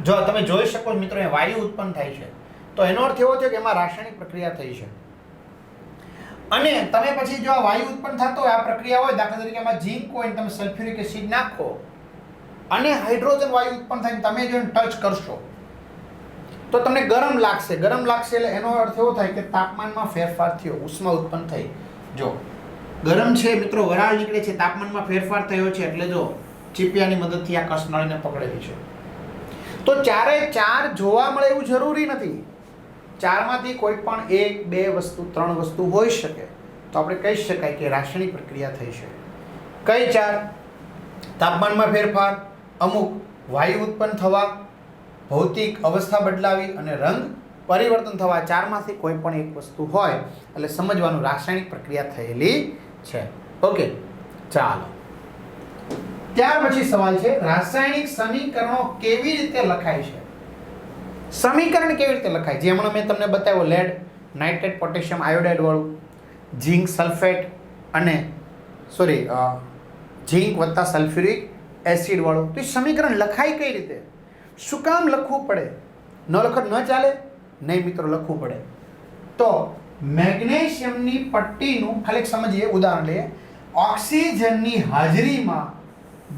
જો તમે જોઈ શકો મિત્રો, એ વાયુ ઉત્પન્ન થાય છે. તો એનો અર્થ એવો છે કે એમાં રાસાયણિક પ્રક્રિયા થઈ છે. અને તમે પછી જો આ વાયુ ઉત્પન્ન થતો હોય, આ પ્રક્રિયા હોય, દાખલા તરીકે એમાં ઝીંક હોય, તમે સલ્ફ્યુરિક એસિડ નાખો અને હાઇડ્રોજન વાયુ ઉત્પન્ન થાય, તમે જો ટચ કરશો તો તમને ગરમ લાગશે. ગરમ લાગશે એટલે એનો અર્થ એવો થાય કે તાપમાનમાં ફેરફાર થયો, ઉષ્મા ઉત્પન્ન થઈ. જો ગરમ છે મિત્રો, વરાળ નીકળે છે, તાપમાનમાં ફેરફાર થયો છે એટલે જો ચીપિયાની મદદથી આ કસનળીને પકડેલી છે. તો 4 જોવા મળે એવું જરૂરી નથી. 4માંથી કોઈ પણ 1, 2 વસ્તુ, 3 વસ્તુ હોઈ શકે. તો આપણે કહી શકાય કે રાસાયણિક પ્રક્રિયા થઈ છે. કઈ 4? તાપમાનમાં ફેરફાર, અમુક વાયુ ઉત્પન્ન થવા, ભૌતિક અવસ્થા બદલાવી અને રંગ પરિવર્તન થવા. 4માંથી કોઈ પણ એક વસ્તુ હોય એટલે સમજવાનું રાસાયણિક પ્રક્રિયા થયેલી છે. ઓકે, ચાલો. ત્યાર પછી સવાલ છે, રાસાયણિક સમીકરણો કેવી રીતે લખાય છે? સમીકરણ કેવી રીતે લખાય? જે હમણાં મેં તમને બતાવ્યું, લેડ નાઇટ્રેટ પોટેશિયમ આયોડાઇડ વાળું, ઝીંક સલ્ફેટ અને ઝીંક વત્તા સલ્ફ્યુરિક એસિડ વાળું. તો એ સમીકરણ લખાય કઈ રીતે? શું કામ લખવું પડે? ન લખો ન ચાલે? નહીં મિત્રો, લખવું પડે. તો મેગ્નેશિયમની પટ્ટીનું ખાલી સમજીએ, ઉદાહરણ લઈએ. ઓક્સિજનની હાજરીમાં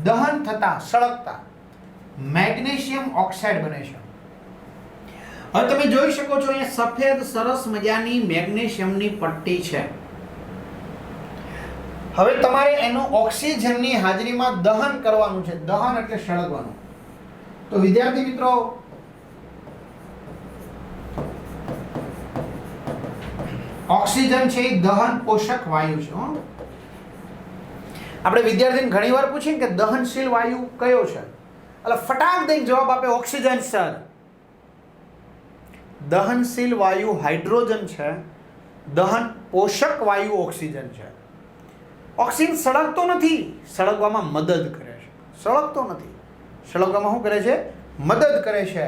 દહન થતા સળગતા મેગ્નેશિયમ ઓક્સાઇડ બને છે. હવે તમે જોઈ શકો છો અહીંયા સફેદ સરસ મજાની મેગ્નેશિયમની પટ્ટી છે. હવે તમારે એનું ઓક્સિજનની હાજરીમાં દહન કરવાનું છે. દહન એટલે સળગવાનું. તો વિદ્યાર્થી મિત્રો, ઓક્સિજન છે એ દહન પોષક વાયુ છે. આપણે વિદ્યાર્થીને ઘણીવાર પૂછીએ કે દહનશીલ વાયુ કયો છે, એટલે ફટાક દઈને જવાબ આપે ઓક્સિજન સર. દહનશીલ વાયુ હાઇડ્રોજન છે, દહન પોષક વાયુ ઓક્સિજન છે. ઓક્સિજન સળગતો નથી, સળગવામાં મદદ કરે છે. સળગતો નથી, સળગવામાં શું કરે છે? મદદ કરે છે.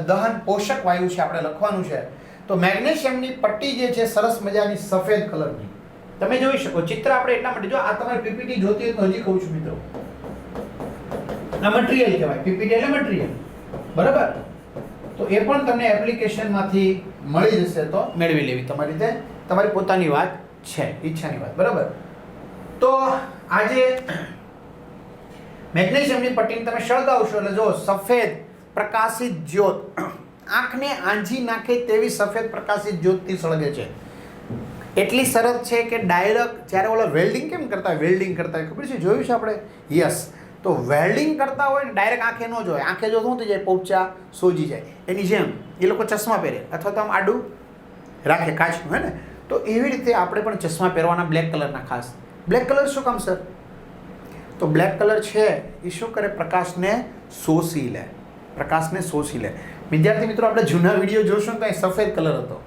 દહન પોષક વાયુ છે, આપણે લખવાનું છે. તો મેગ્નેશિયમની પટ્ટી જે છે સરસ મજાની સફેદ કલરની તમે જોઈ શકો. ચિત્ર આપણે એટલા માટે, જો આ તમારી પીપીટી જોતી હોય તો હજી કહું છું મિત્રો, આ મટીરીયલ કહેવાય. પીપીટી એટલે મટીરીયલ, બરાબર? તો એ પણ તમને એપ્લિકેશનમાંથી મળી જશે, તો મેળવી લેવી તમારી રીતે. તમારી પોતાની વાત છે, ઈચ્છાની વાત, બરાબર? તો આજે મેગ્નેશિયમની પટ્ટીને તમે સળગાવશો એટલે જો સફેદ પ્રકાશિત જ્યોત, આંખને આંજી નાખે તેવી સફેદ પ્રકાશિત જ્યોતથી સળગે છે. એટલી સરસ છે કે ડાયરેક્ટ જ્યારે ઓલા વેલ્ડિંગ કેમ કરતા હોય, વેલ્ડિંગ કરતા હોય, ખબર છે? જોયું છે આપણે? યસ. તો વેલ્ડિંગ કરતા હોય ને ડાયરેક્ટ આંખે ન જોય. આંખે જો શું થઈ જાય? પોપચા સોજી જાય. એની જેમ એ લોકો ચશ્મા પહેરે અથવા તો આમ આડું રાખે કાચનું, હે ને? તો એવી રીતે આપણે પણ ચશ્મા પહેરવાના બ્લેક કલરના. ખાસ બ્લેક કલર શું કામ સર? તો બ્લેક કલર છે એ શું કરે? પ્રકાશને શોષી લે. પ્રકાશને શોષી લે. વિદ્યાર્થી મિત્રો, આપણે જૂના વિડીયો જોશું તો એ સફેદ કલર હતો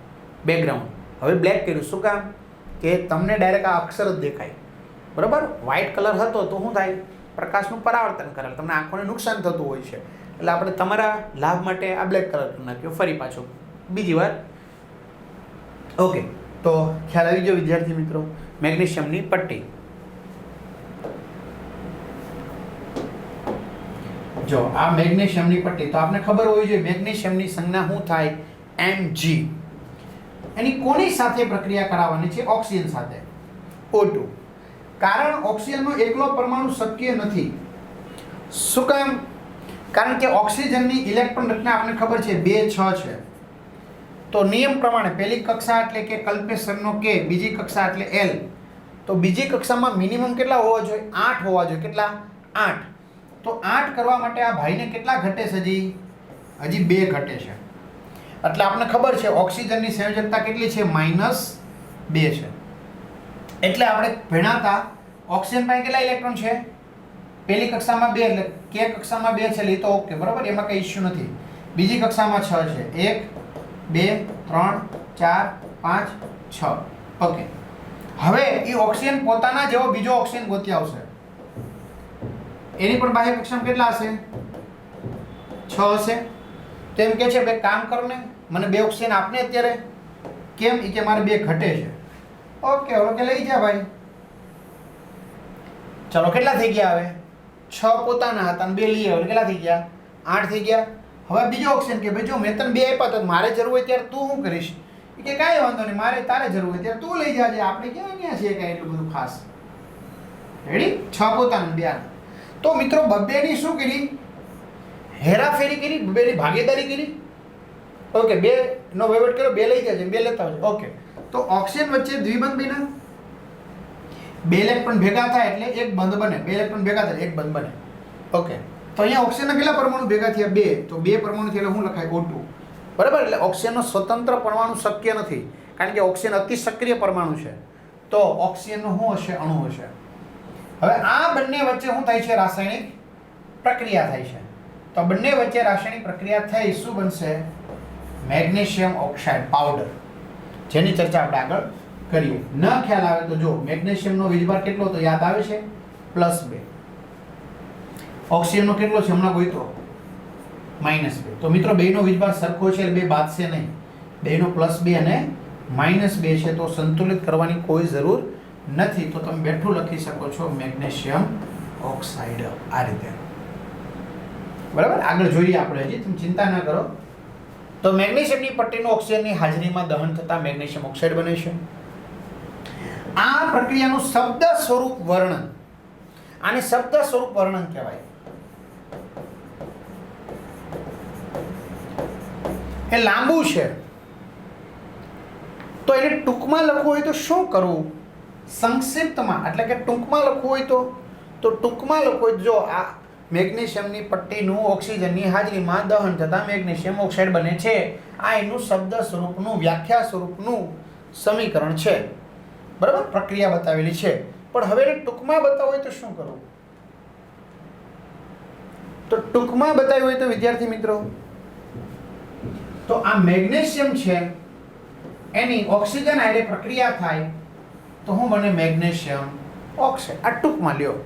બેકગ્રાઉન્ડ, હવે બ્લેક કર્યું. શું કામ? કે તમને ડાયરેક્ટ આ અક્ષર જ દેખાય, બરાબર? વ્હાઇટ કલર હતો તો શું થાય? પ્રકાશનું પરાવર્તન કરે, તમને આંખોને નુકસાન થતું હોય છે. એટલે આપણે તમારા લાભ માટે આ બ્લેક કલર કરી નાખ્યો. ફરી પાછો બીજી વાર. ઓકે, તો ખ્યાલ આવી ગયો વિદ્યાર્થી મિત્રો? મેગ્નેશિયમની પટ્ટી. જો આ મેગ્નેશિયમની પટ્ટી, તો આપને ખબર હોવી જોઈએ મેગ્નેશિયમની સંજ્ઞા શું થાય? Mg. એની કોની સાથે પ્રક્રિયા કરાવવાની છે? ઓક્સિજન સાથે, O2. કારણ ઓક્સિજનનો એકલો પરમાણુ શક્ય નથી. શું કામ? કારણ કે ઓક્સિજનની ઇલેક્ટ્રોન રચના આપણને ખબર છે 2 6 છે. તો નિયમ પ્રમાણે પહેલી કક્ષા એટલે કે કલ્પેશરનો K, બીજી કક્ષા એટલે L. તો બીજી કક્ષામાં મિનિમમ કેટલા હોવા જોઈએ? 8 હોવા જોઈએ. કેટલા? 8. તો 8 કરવા માટે આ ભાઈને કેટલા ઘટે છે? હજી 2 ઘટે છે. એટલે આપણને ખબર છે ઓક્સિજનની સંયોજકતા કેટલી છે? -2 છે. એટલે આપણે ભણાતા ઓક્સિજન પાસે કેટલા ઇલેક્ટ્રોન છે? પહેલી કક્ષામાં 2, એટલે K કક્ષામાં 2 છે, એટલે તો ઓકે, બરાબર? એમાં કંઈ ઇશ્યુ નથી. બીજી કક્ષામાં 6 છે. 1 2 3 4 5 6. ઓકે. હવે એ ઓક્સિજન પોતાના જેવો બીજો ઓક્સિજન ગોતી આવશે. એની પણ બાહ્ય કક્ષામાં કેટલા હશે? 6 હશે. તો એમ કે છે ભાઈ કામ કરો ને, મને 2 ઓક્સિજન આપને અત્યારે. કેમ? એ કે મારે 2 ઘટે છે. ઓકે, હવે કે લઈ જા ભાઈ. ચલો, કેટલા થઈ ગયા? હવે 6 પોતાના હતા અને 2 લઈ આવે, કેટલા થઈ ગયા? 8 થઈ ગયા. હવે બીજો ઓપ્શન કે ભાઈ જો મેં તને 2 આપ્યા તો મારે જરૂર હોય ત્યારે તું શું કરીશ? એ કે કાંઈ વાંધો નહીં, મારે તારે જરૂર હોય ત્યારે તું લઈ જાજે, આપણે ક્યાં છે કાંઈ એટલું બધું ખાસ. રેડી? 6 પોતાના 2 આના. તો મિત્રો બબ્બેની શું કરી? હેરાફેરી કરી, બબ્બેની ભાગીદારી કરી. ઓકે, 2 નો વહીવટ કર્યો, 2 લઈ જાજે, 2 લેતા આવજો. ઓકે. તો ઓક્સિજન વચ્ચે દ્વિબંધ બન્યા, 2 ઇલેક્ટ્રોન ભેગા થાય એટલે એક બંધ બને. 2 ઇલેક્ટ્રોન ભેગા થાય એક બંધ બને. ઓકે. તો અહીંયા ઓક્સિજનના કેટલા પરમાણુ ભેગા થયા? 2. તો 2 પરમાણુથી એટલે શું લખાય? O2. બરાબર? એટલે ઓક્સિજનનો સ્વતંત્ર પરમાણુ શક્ય નથી, કારણ કે ઓક્સિજન અતિ સક્રિય પરમાણુ છે. તો ઓક્સિજનનો શું હશે? અણુ હશે. હવે આ બંને વચ્ચે શું થાય છે? રાસાયણિક પ્રક્રિયા થાય છે. તો બંને વચ્ચે રાસાયણિક પ્રક્રિયા થઈ શું બનશે? મેગ્નેશિયમ ઓક્સાઇડ પાવડર, જેની ચર્ચા આપણે આગળ કરીએ. ન ખ્યાલ આવે તો જો મેગ્નેશિયમનો વીજભાર કેટલો હતો યાદ આવે છે? +2. ઓક્સિજનનો કેટલો છે હમણાં ગોઈતો? -2. તો મિત્રો બેનો વીજભાર સરખો છે એટલે બે બાદશે નહીં. બેનો +2 અને -2 છે તો સંતુલિત કરવાની કોઈ જરૂર નથી. તો તમે બેઠું લખી શકો છો મેગ્નેશિયમ ઓક્સાઇડ આ રીતે. બરાબર, આગળ જોઈએ આપણે, હજી તમે ચિંતા ના કરો. તો મેગ્નેશિયમની પટ્ટીનું ઓક્સિજનની હાજરીમાં દહન થતા મેગ્નેશિયમ ઓક્સાઇડ બને છે. આ પ્રક્રિયાનું શબ્દ સ્વરૂપ વર્ણન, આને શબ્દ સ્વરૂપ વર્ણન કહેવાય. એ લાંબુ છે તો એને ટૂંકમાં લખવું હોય તો શું કરવું? સંક્ષિપ્તમાં, એટલે કે ટૂંકમાં લખવું હોય તો ટૂંકમાં લખવું હોય. જો આ મેગ્નેશિયમની પટ્ટીનું ઓક્સિજનની હાજરીમાં દહન થતાં મેગ્નેશિયમ ઓક્સાઇડ બને છે. આ એનું શબ્દ સ્વરૂપનું, વ્યાખ્યા સ્વરૂપનું સમીકરણ છે. બરાબર, પ્રક્રિયા બતાવેલી છે. પણ હવે એને ટૂંકમાં બતાવવું હોય તો શું કરવું? તો ટૂંકમાં બતાવ્યું હોય તો વિદ્યાર્થી મિત્રો, તો આ મેગ્નેશિયમ છે એની ઓક્સિજન હારે પ્રક્રિયા થાય તો શું બને? Magnesium oxide. આ ટૂંકમાં લ્યો.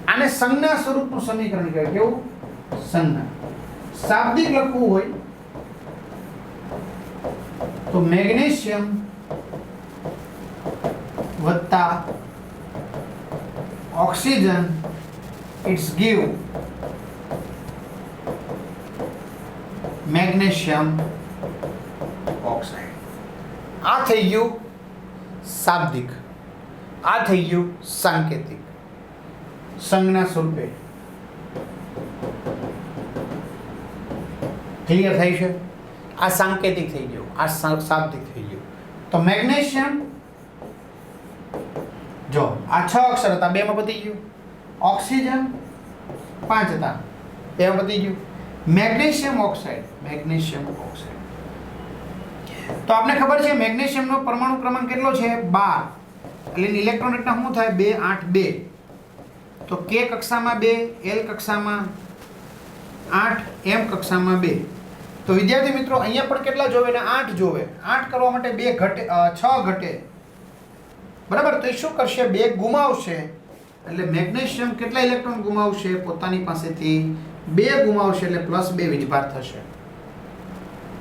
આને સંજ્ઞા સ્વરૂપનું સમીકરણ કહેવાય. કેવું? સંજ્ઞા. શાબ્દિક લખવું હોય તો મેગ્નેશિયમ વત્તા oxygen it's give magnesium oxide. આ થઈ ગયું શાબ્દિક, આ થઈ ગયું સાંકેતિક, સંજ્ઞા સ્વરૂપે. ક્લિયર થઈ છે? આ સાંકેતિક થઈ ગયું, આ શાબ્દિક થઈ ગયું. તો મેગ્નેશિયમ, જો આ 6 અક્ષર હતા, 2 માં પતી ગયું. ઓક્સિજન 5 હતા, 2 માં પતી ગયું. Magnesium oxide, magnesium oxide. તો આપણે ખબર છે મેગ્નેશિયમનો પરમાણુ ક્રમાંક કેટલો છે? 12. એટલે ઇલેક્ટ્રોન રચના શું થાય? 2 8 2. તો K કક્ષામાં 2, L કક્ષામાં 8, M કક્ષામાં 2. તો વિદ્યાર્થી મિત્રો અહીંયા પણ કેટલા જોવે? ને 8 જોવે. 8 કરવા માટે 2 ઘટે, 6 ઘટે. બરાબર, તો એ શું કરશે? 2 ગુમાવશે. એટલે મેગ્નેશિયમ કેટલા ઇલેક્ટ્રોન ગુમાવશે? પોતાની પાસેથી 2 ગુમાવશે, એટલે +2 વીજભાર થશે.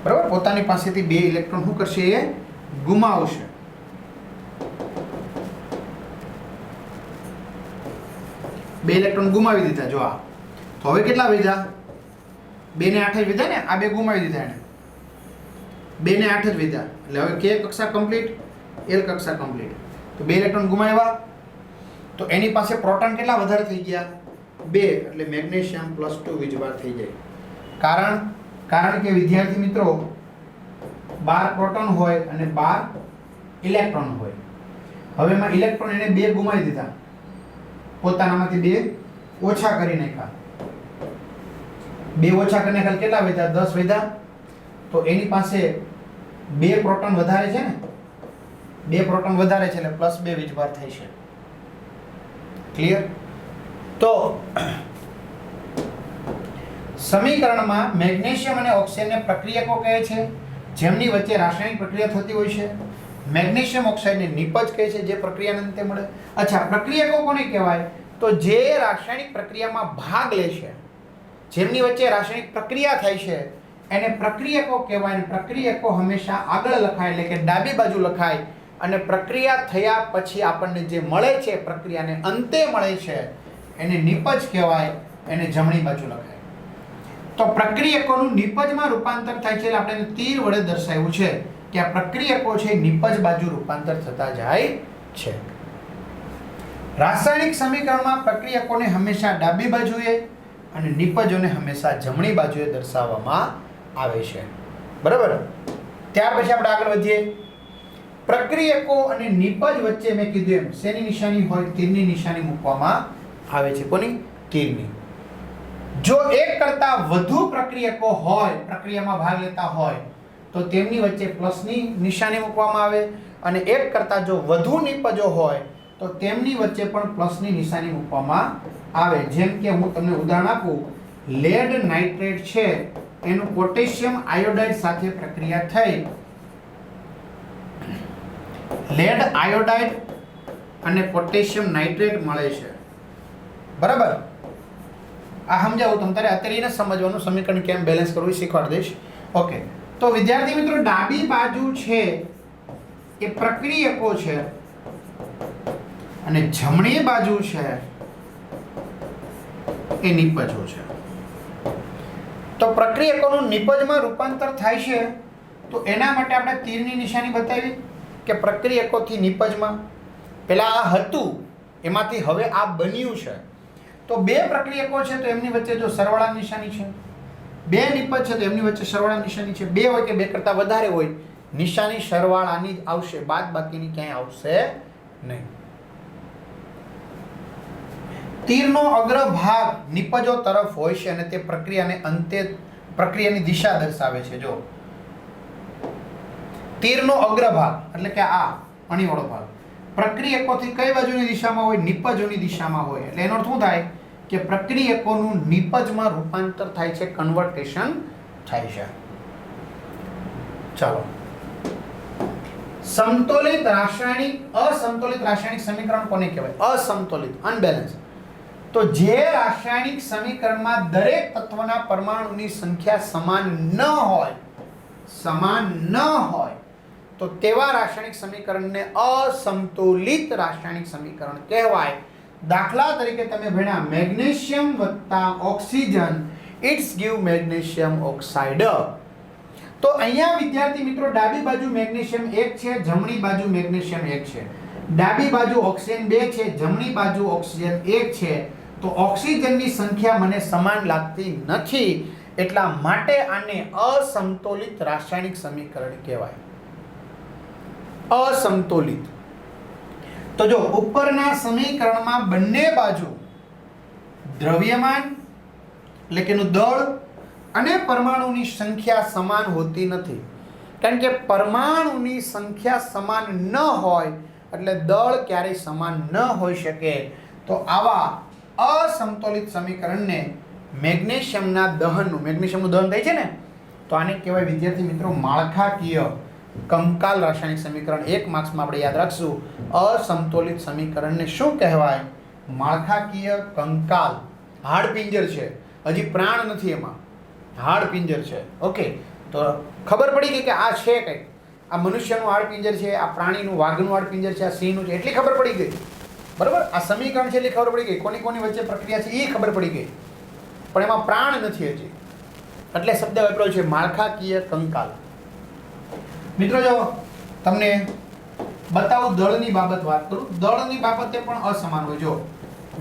બરાબર, પોતાની પાસેથી 2 ઇલેક્ટ્રોન શું કરશે? એ ગુમાવશે. બે ઇલેક્ટ્રોન ગુમાવી દીધા. જો આ તો હવે કેટલા વધ્યા? 2 ને 8 જ વધ્યા ને. આ 2 ગુમાવી દીધા એને, 2 ને 8 જ વધ્યા. એટલે હવે K કક્ષા કમ્પ્લીટ, L કક્ષા કમ્પ્લીટ. તો 2 ઇલેક્ટ્રોન ગુમાવ્યા તો એની પાસે પ્રોટોન કેટલા વધારે થઈ ગયા? 2. એટલે મેગ્નેશિયમ +2 વીજભાર થઈ જાય. કારણ કે વિદ્યાર્થી મિત્રો 12 પ્રોટોન હોય અને 12 ઇલેક્ટ્રોન હોય. હવે એમાં ઇલેક્ટ્રોન એને 2 ગુમાવી દીધા, પોતાનામાંથી 2 ઓછા કરી નાખ્યા. 2 ઓછા કરી નાખ્યા કેટલા વધ્યા? 10 વધ્યા. તો એની પાસે 2 પ્રોટોન વધારે છે ને, 2 પ્રોટોન વધારે છે એટલે +2 વીજભાર થાય છે. ક્લિયર? તો સમીકરણમાં મેગ્નેશિયમ અને ઓક્સિજનને પ્રક્રિયકો કહે છે જેમની વચ્ચે રાસાયણિક પ્રક્રિયા થતી હોય છે. મેગ્નેશિયમ ઓક્સાઇડને નિપજ કહે છે જે પ્રક્રિયાના અંતે મળે. અચ્છા, પ્રક્રિયકો કોને કહેવાય? તો જે રાસાયણિક પ્રક્રિયામાં ભાગ લે છે, જેમની વચ્ચે રાસાયણિક પ્રક્રિયા થાય છે એને પ્રક્રિયકો કહેવાય. અને પ્રક્રિયકો હંમેશા આગળ લખાય, એટલે કે ડાબી બાજુ લખાય. અને પ્રક્રિયા થયા પછી આપણને જે મળે છે, પ્રક્રિયાને અંતે મળે છે, એને નિપજ કહેવાય, એને જમણી બાજુ લખાય. તો પ્રક્રિયકોનું નિપજમાં રૂપાંતર થાય છે એટલે આપણે તીર વડે દર્શાવ્યું છે કે આ પ્રક્રિયકો છે નિપજ બાજુ રૂપાંતર થતા જાય છે. રાસાયણિક સમીકરણમાં પ્રક્રિયકોને હંમેશા ડાબી બાજુએ અને નિપજોને હંમેશા જમણી બાજુએ દર્શાવવામાં આવે છે. બરાબર, ત્યાર પછી આપણે આગળ વધીએ. પ્રક્રિયકો અને નિપજ વચ્ચે મેં કીધું એમ શેની નિશાની હોય? તીરની નિશાની મૂકવામાં આવે છે. કોની? તીરની. જો એક કરતાં વધુ પ્રક્રિયકો હોય, પ્રક્રિયામાં ભાગ લેતા હોય, તો તેમની વચ્ચે પ્લસની નિશાની મૂકવામાં આવે. અને એક કરતાં જો વધુ નિપજો હોય તો તેમની વચ્ચે પણ પ્લસની નિશાની મૂકવામાં આવે. જેમ કે હું તમને ઉદાહરણ આપું, લેડ નાઇટ્રેટ છે એનું પોટેશિયમ આયોડાઇડ સાથે પ્રક્રિયા થઈ, લેડ આયોડાઇડ અને પોટેશિયમ નાઇટ્રેટ મળે છે. બરાબર, આ સમજાવું તમ તારે અત્યારે એને સમજવાનું સમીકરણ કેમ બેલેન્સ કરવું એ શીખવાડી દઈશ. ઓકે, તો વિદ્યાર્થી મિત્રો ડાબી બાજુ છે એ પ્રક્રિયકો છે અને જમણી બાજુ છે એ નિપજો છે. તો પ્રક્રિયકોનું નિપજમાં રૂપાંતર થાય છે તો એના માટે આપણે તીરની નિશાની બતાવી કે પ્રક્રિયકોથી નિપજમાં પેલા આ હતું એમાંથી હવે આ બન્યું છે. તો બે પ્રક્રિયકો છે તો એમની વચ્ચે જો સરવાળાની નિશાની છે, બે નિપજ છે તો એમની વચ્ચે સરવાળાની નિશાની છે. બે હોય કે બે કરતાં વધારે હોય નિશાની સરવાળાની જ આવશે, બાદ બાકીની ક્યાંય આવશે નહીં. તીરનો અગ્રભાગ નિપજો તરફ હોય છે અને તે પ્રક્રિયાને અંતે પ્રક્રિયાની દિશા દર્શાવે છે. જો તીરનો અગ્રભાગ એટલે કે આ અણીવાળો ભાગ પ્રક્રિયકોથી કઈ બાજુની દિશામાં હોય? નિપજોની દિશામાં હોય. એટલે એનો અર્થ શું થાય કે પ્રક્રિયકોનું નિપજમાં રૂપાંતર થાય છે, કન્વર્ટેશન થાય છે. ચાલો, સમતોલિત રાસાયણિક અસમતોલિત રાસાયણિક સમીકરણ કોને કહેવાય? અસમતોલિત, અનબેલેન્સ. તો જે રાસાયણિક સમીકરણમાં દરેક તત્વના પરમાણુની સંખ્યા સમાન ન હોય તો તેવા રાસાયણિક સમીકરણને અસમતોલિત રાસાયણિક સમીકરણ કહેવાય. દાખલા તરીકે તમે ભણ્યા મેગ્નેશિયમ વત્તા oxygen, it's give magnesium oxide. તો અહીંયા વિદ્યાર્થી મિત્રો ડાબી બાજુ મેગ્નેશિયમ 1 છે, જમણી બાજુ મેગ્નેશિયમ 1 છે. ડાબી બાજુ ઓક્સિજન 2 છે, જમણી બાજુ ઓક્સિજન 1 છે. તો ઓક્સિજનની સંખ્યા મને સમાન લાગતી નથી, એટલા માટે આને અસમતોલિત રાસાયણિક સમીકરણ કહેવાય. અસમતોલિત. તો જો ઉપરના સમીકરણમાં બંને બાજુ દ્રવ્યમાન એટલે કે દળ અને પરમાણુની સંખ્યા સમાન હોતી નથી. કારણ કે પરમાણુની સંખ્યા સમાન ન હોય એટલે દળ ક્યારેય સમાન ન હોઈ શકે. તો આવા અસમતોલિત સમીકરણને મેગ્નેશિયમના દહનનું દહન થાય છે ને, તો આને કહેવાય વિદ્યાર્થી મિત્રો માળખાકીય કંકાલ રાસાયણિક સમીકરણ. 1 માર્ક્સમાં આપણે યાદ રાખશું અસમતોલિત સમીકરણને શું કહેવાય? માળખાકીય કંકાલ. હાડપિંજર છે, હજી પ્રાણ નથી એમાં, હાડપિંજર છે. ઓકે, તો ખબર પડી ગઈ કે આ છે કંઈક, આ મનુષ્યનું હાડપિંજર છે, આ પ્રાણીનું વાઘનું હાડપિંજર છે, આ સિંહનું છે, એટલી ખબર પડી ગઈ. બરાબર, આ સમીકરણ છે એટલી ખબર પડી ગઈ, કોની કોની વચ્ચે પ્રક્રિયા છે એ ખબર પડી ગઈ, પણ એમાં પ્રાણ નથી હજી, એટલે શબ્દ વાપર્યો છે માળખાકીય કંકાલ. મિત્રો જો તમને બતાવું દળની બાબત વાત કરું, દળની બાબતે પણ અસમાન હોય. જો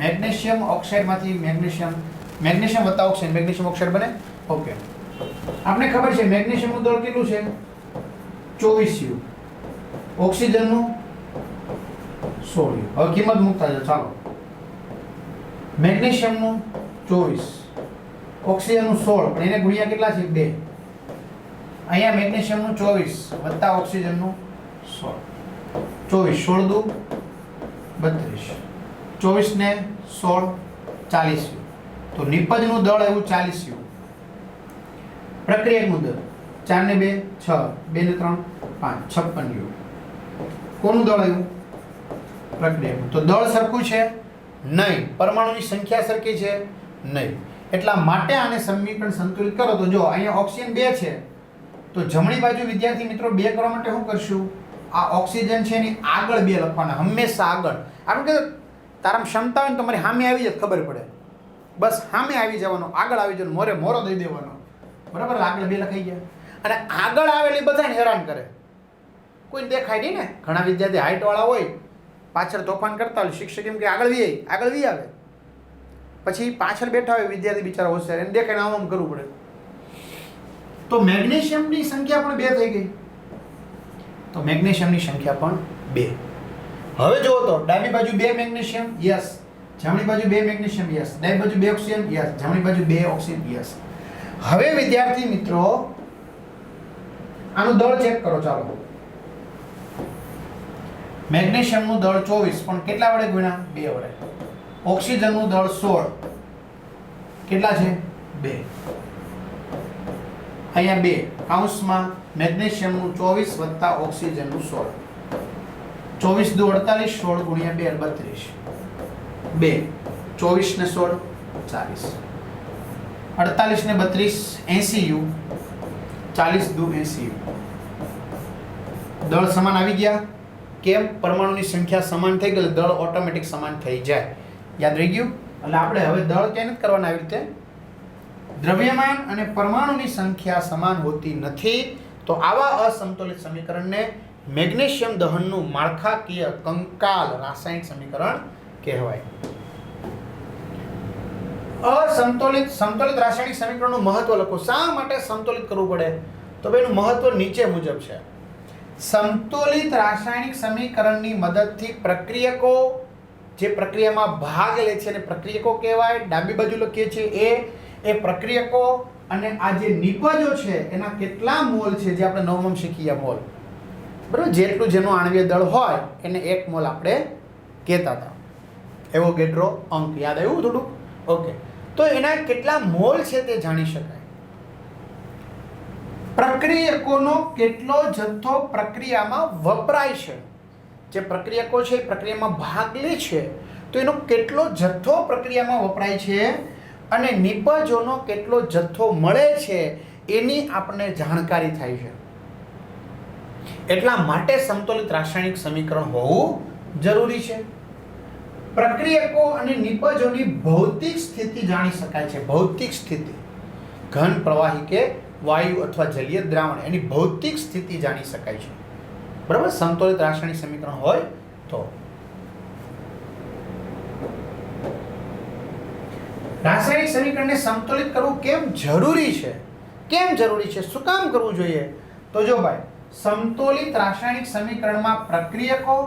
મેગ્નેશિયમ ઓક્સાઇડમાંથી મેગ્નેશિયમ વત્તા ઓક્સાઇડ, મેગ્નેશિયમ ઓક્સાઇડ બને. ઓકે, આપણે ખબર છે મેગ્નેશિયમનું દળ કેટલું છે? 24 U. ઓક્સિજનનું 16 U. હવે કિંમત મૂકતા જાઓ. ચાલો, મેગ્નેશિયમનું 24, ઓક્સિજનનું 16, પણ એને ગુણ્યા કેટલા છે? 2. અહીંયા મેગ્નેશિયમનું 24 વત્તા ઓક્સિજનનું 16. 24 16 દુ 32, 24 ને 16 40 U. તો નિપજનું દળ આવ્યું 40 U. પ્રક્રિયકનું દળ 4 ને 2 6, 2 ને 3 5, 56 U. કોનું દળ આવ્યું? પ્રક્રિયકનું. તો દળ સરખું છે નહીં, પરમાણુની સંખ્યા સરખી છે નહીં, એટલા માટે આને સમીકરણ સંતુલિત કરો. તો જો અહીંયા ઓક્સિજન 2 છે, તો જમણી બાજુ વિદ્યાર્થી મિત્રો 2 કરવા માટે શું કરશું? આ ઓક્સિજન છે એની આગળ 2 લખવાના, હંમેશા આગળ. આપણે કે તારામાં ક્ષમતા હોય ને તમારી સામે આવી જાય ખબર પડે, બસ સામે આવી જવાનો, આગળ આવી જવાનો, મોરો દઈ દેવાનો. બરાબર, આગળ 2 લખાઈ ગયા. અને આગળ આવેલી બધાને હેરાન કરે, કોઈ દેખાય નહીં ને. ઘણા વિદ્યાર્થી હાઈટ વાળા હોય, પાછળ તોફાન કરતા હોય, શિક્ષક એમ કે આગળ વી આવે, પછી પાછળ બેઠા હોય વિદ્યાર્થી બિચારા હોશિયાર, એને દેખાય આમ કરવું પડે. તો મેગ્નેશિયમની સંખ્યા પણ 2 થઈ ગઈ. તો મેગ્નેશિયમની સંખ્યા પણ 2. હવે જુઓ તો ડાબી બાજુ 2 મેગ્નેશિયમ, યસ. જમણી બાજુ 2 મેગ્નેશિયમ, યસ. ડાબી બાજુ 2 ઓક્સિજન, યસ. જમણી બાજુ 2 ઓક્સિજન, યસ. હવે વિદ્યાર્થી મિત્રો આનું દળ ચેક કરો. ચાલો, મેગ્નેશિયમનું દળ 24, પણ કેટલા વડે ગુણ્યા? 2 વડે. ઓક્સિજનનું દળ 16, કેટલા છે? 2. અહીંયા 2 કૌંસમાં મેગ્નેશિયમનું 24 વત્તા ઓક્સિજનનું 16. 24 દુ 48, 16 ગુણ્યા 2 32. 2 24 ને 16 40. 48 ને 32 80U, 40 દુ 80U. દળ સમાન આવી ગયા. કેમ? પરમાણુની સંખ્યા સમાન થઈ ગઈ, દળ ઓટોમેટિક સમાન થઈ જાય. યાદ રહી ગયું? એટલે આપણે હવે દળ ક્યાં નથી કરવાના આવી રીતે. દ્રવ્યમાન અને પરમાણુની સંખ્યા સમાન હોતી નથી, તો આવા અસમતોલિત સમીકરણને મેગ્નેશિયમ દહનનું માળખાકીય કંકાલ રાસાયણિક સમીકરણ કહેવાય. સમતોલિત રાસાયણિક સમીકરણનું મહત્વ લખો. શા માટે સમતોલિત કરવું પડે? તો ભાઈ એનું મહત્વ નીચે મુજબ છે. સમતોલિત રાસાયણિક સમીકરણની મદદથી પ્રક્રિયકો જે પ્રક્રિયામાં ભાગ લે છે અને પ્રક્રિયકો કહેવાય. ડાબી બાજુ લખીએ છીએ એ પ્રક્રિયકો અને આ જે નિપજો છે એના કેટલા મોલ છે, જે આપણે નવમમ શીખીએ મોલ, બરાબર, જેટલું જેનું આણ્વીય દળ હોય એને 1 મોલ આપણે કહેતા હતા. એવો ગેડ્રો અંક યાદ આવ્યું થોડું? ઓકે, તો એના કેટલા મોલ છે તે જાણી શકાય. પ્રક્રિયકોનો કેટલો જથ્થો પ્રક્રિયામાં વપરાય છે, જે પ્રક્રિયકો છે એ પ્રક્રિયામાં ભાગ લે છે તો એનો કેટલો જથ્થો પ્રક્રિયામાં વપરાય છે અને નિપજોનો કેટલો જથ્થો મળે છે એની આપણને જાણકારી થાય છે. એટલા માટે સમતોલિત રાસાયણિક સમીકરણ હોવું જરૂરી છે. પ્રક્રિયકો અને નિપજોની ભૌતિક સ્થિતિ જાણી શકાય છે. ભૌતિક સ્થિતિ, ઘન, પ્રવાહી કે વાયુ અથવા જલીય દ્રાવણ, એની ભૌતિક સ્થિતિ જાણી શકાય છે. બરાબર, સમતોલિત રાસાયણિક સમીકરણ હોય તો. રાસાયણિક સમીકરણને સમતોલિત કરવું કેમ જરૂરી છે? કેમ જરૂરી છે? શું કામ કરવું જોઈએ? તો જો ભાઈ, સમતોલિત રાસાયણિક સમીકરણમાં પ્રક્રિયકો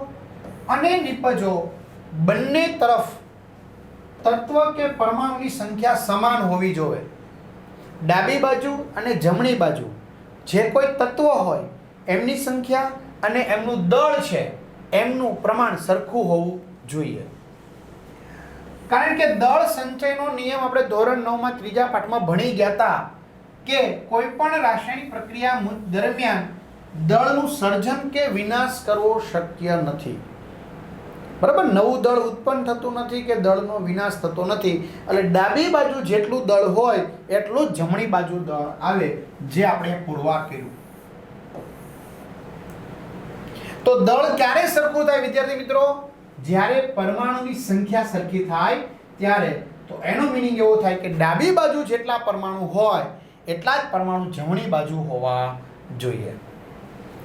અને નિપજો બંને તરફ તત્વ કે પરમાણુની સંખ્યા સમાન હોવી જોઈએ. ડાબી બાજુ અને જમણી બાજુ જે કોઈ તત્વ હોય એમની સંખ્યા અને એમનું દળ છે એમનું પ્રમાણ સરખું હોવું જોઈએ. કારણ કે દળ સંચયનો નિયમ આપણે ધોરણ 9 માં ત્રીજા પાઠમાં ભણી ગયા હતા કે કોઈ પણ રાસાયણિક પ્રક્રિયા દરમિયાન દળનું સર્જન કે વિનાશ કરવો શક્ય નથી. બરાબર, નવું દળ ઉત્પન્ન થતું નથી કે દળનો વિનાશ થતો નથી. એટલે ડાબી બાજુ જેટલું દળ હોય એટલું જ જમણી બાજુ દળ આવે, જે આપણે પુરવાર કર્યું. તો દળ ક્યારે સરખું થાય વિદ્યાર્થી મિત્રો? જ્યારે પરમાણુની સંખ્યા સરખી થાય ત્યારે. તો એનો મીનિંગ એવો થાય કે ડાબી બાજુ જેટલા પરમાણુ હોય એટલા જ પરમાણુ જમણી બાજુ હોવા જોઈએ.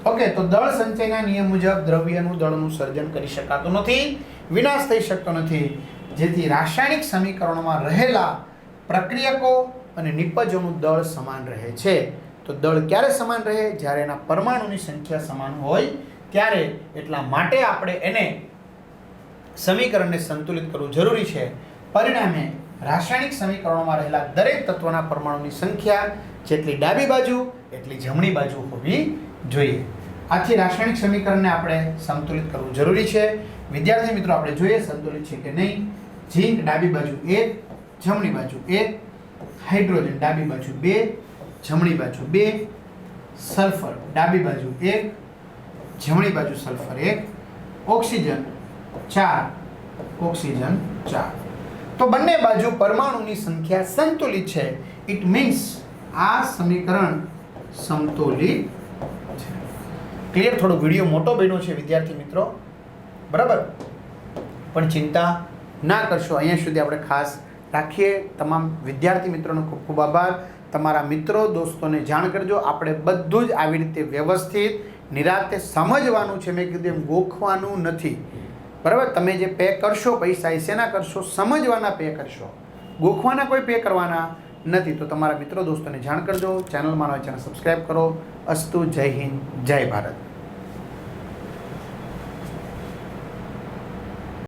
ઓકે, તો દળ સંચયના નિયમ મુજબ દ્રવ્યનું દળનું સર્જન કરી શકાતું નથી, વિનાશ થઈ શકતો નથી, જેથી રાસાયણિક સમીકરણોમાં રહેલા પ્રક્રિયકો અને નિપજોનું દળ સમાન રહે છે. તો દળ ક્યારે સમાન રહે? જ્યારે એના પરમાણુની સંખ્યા સમાન હોય ત્યારે. એટલા માટે આપણે એને સમીકરણને સંતુલિત કરવું જરૂરી છે. પરિણામે રાસાયણિક સમીકરણોમાં રહેલા દરેક તત્વના પરમાણુની સંખ્યા જેટલી ડાબી બાજુ એટલી જમણી બાજુ હોવી જોઈએ. આથી રાસાયણિક સમીકરણને આપણે સંતુલિત કરવું જરૂરી છે. વિદ્યાર્થી મિત્રો, આપણે જોઈએ સંતુલિત છે કે નહીં. ઝીંક ડાબી બાજુ 1, જમણી બાજુ 1, હાઇડ્રોજન ડાબી બાજુ 2, જમણી બાજુ 2, સલ્ફર ડાબી બાજુ 1, જમણી બાજુ સલ્ફર 1, ઓક્સિજન 4, ઓક્સિજન 4. તો બંને બાજુ પરમાણુની સંખ્યા સંતુલિત છે. ઇટ મીન્સ આ સમીકરણ સમતોલિત છે. ક્લિયર? થોડો વિડીયો મોટો બન્યો છે વિદ્યાર્થી મિત્રો, બરાબર, પણ ચિંતા ના કરશો. અહીંયા સુધી આપણે ખાસ રાખીએ. તમામ વિદ્યાર્થી મિત્રોનો ખૂબ ખૂબ આભાર. તમારા મિત્રો દોસ્તોને જાણ કરજો. આપણે બધું જ આવી રીતે વ્યવસ્થિત નિરાતે સમજવાનું છે. મેં કીધું એમ ગોખવાનું નથી, બરાબર. તમે જે પે કરશો પૈસા એ શેના કરશો? સમજવાના પે કરશો, ગોખવાના કોઈ પે કરવાના નથી. તો તમારા મિત્રો દોસ્તોને જાણ કરજો. ચેનલમાં ચેનલ સબસ્ક્રાઈબ કરો. અસ્તુ. જય હિન્દ, જય ભારત.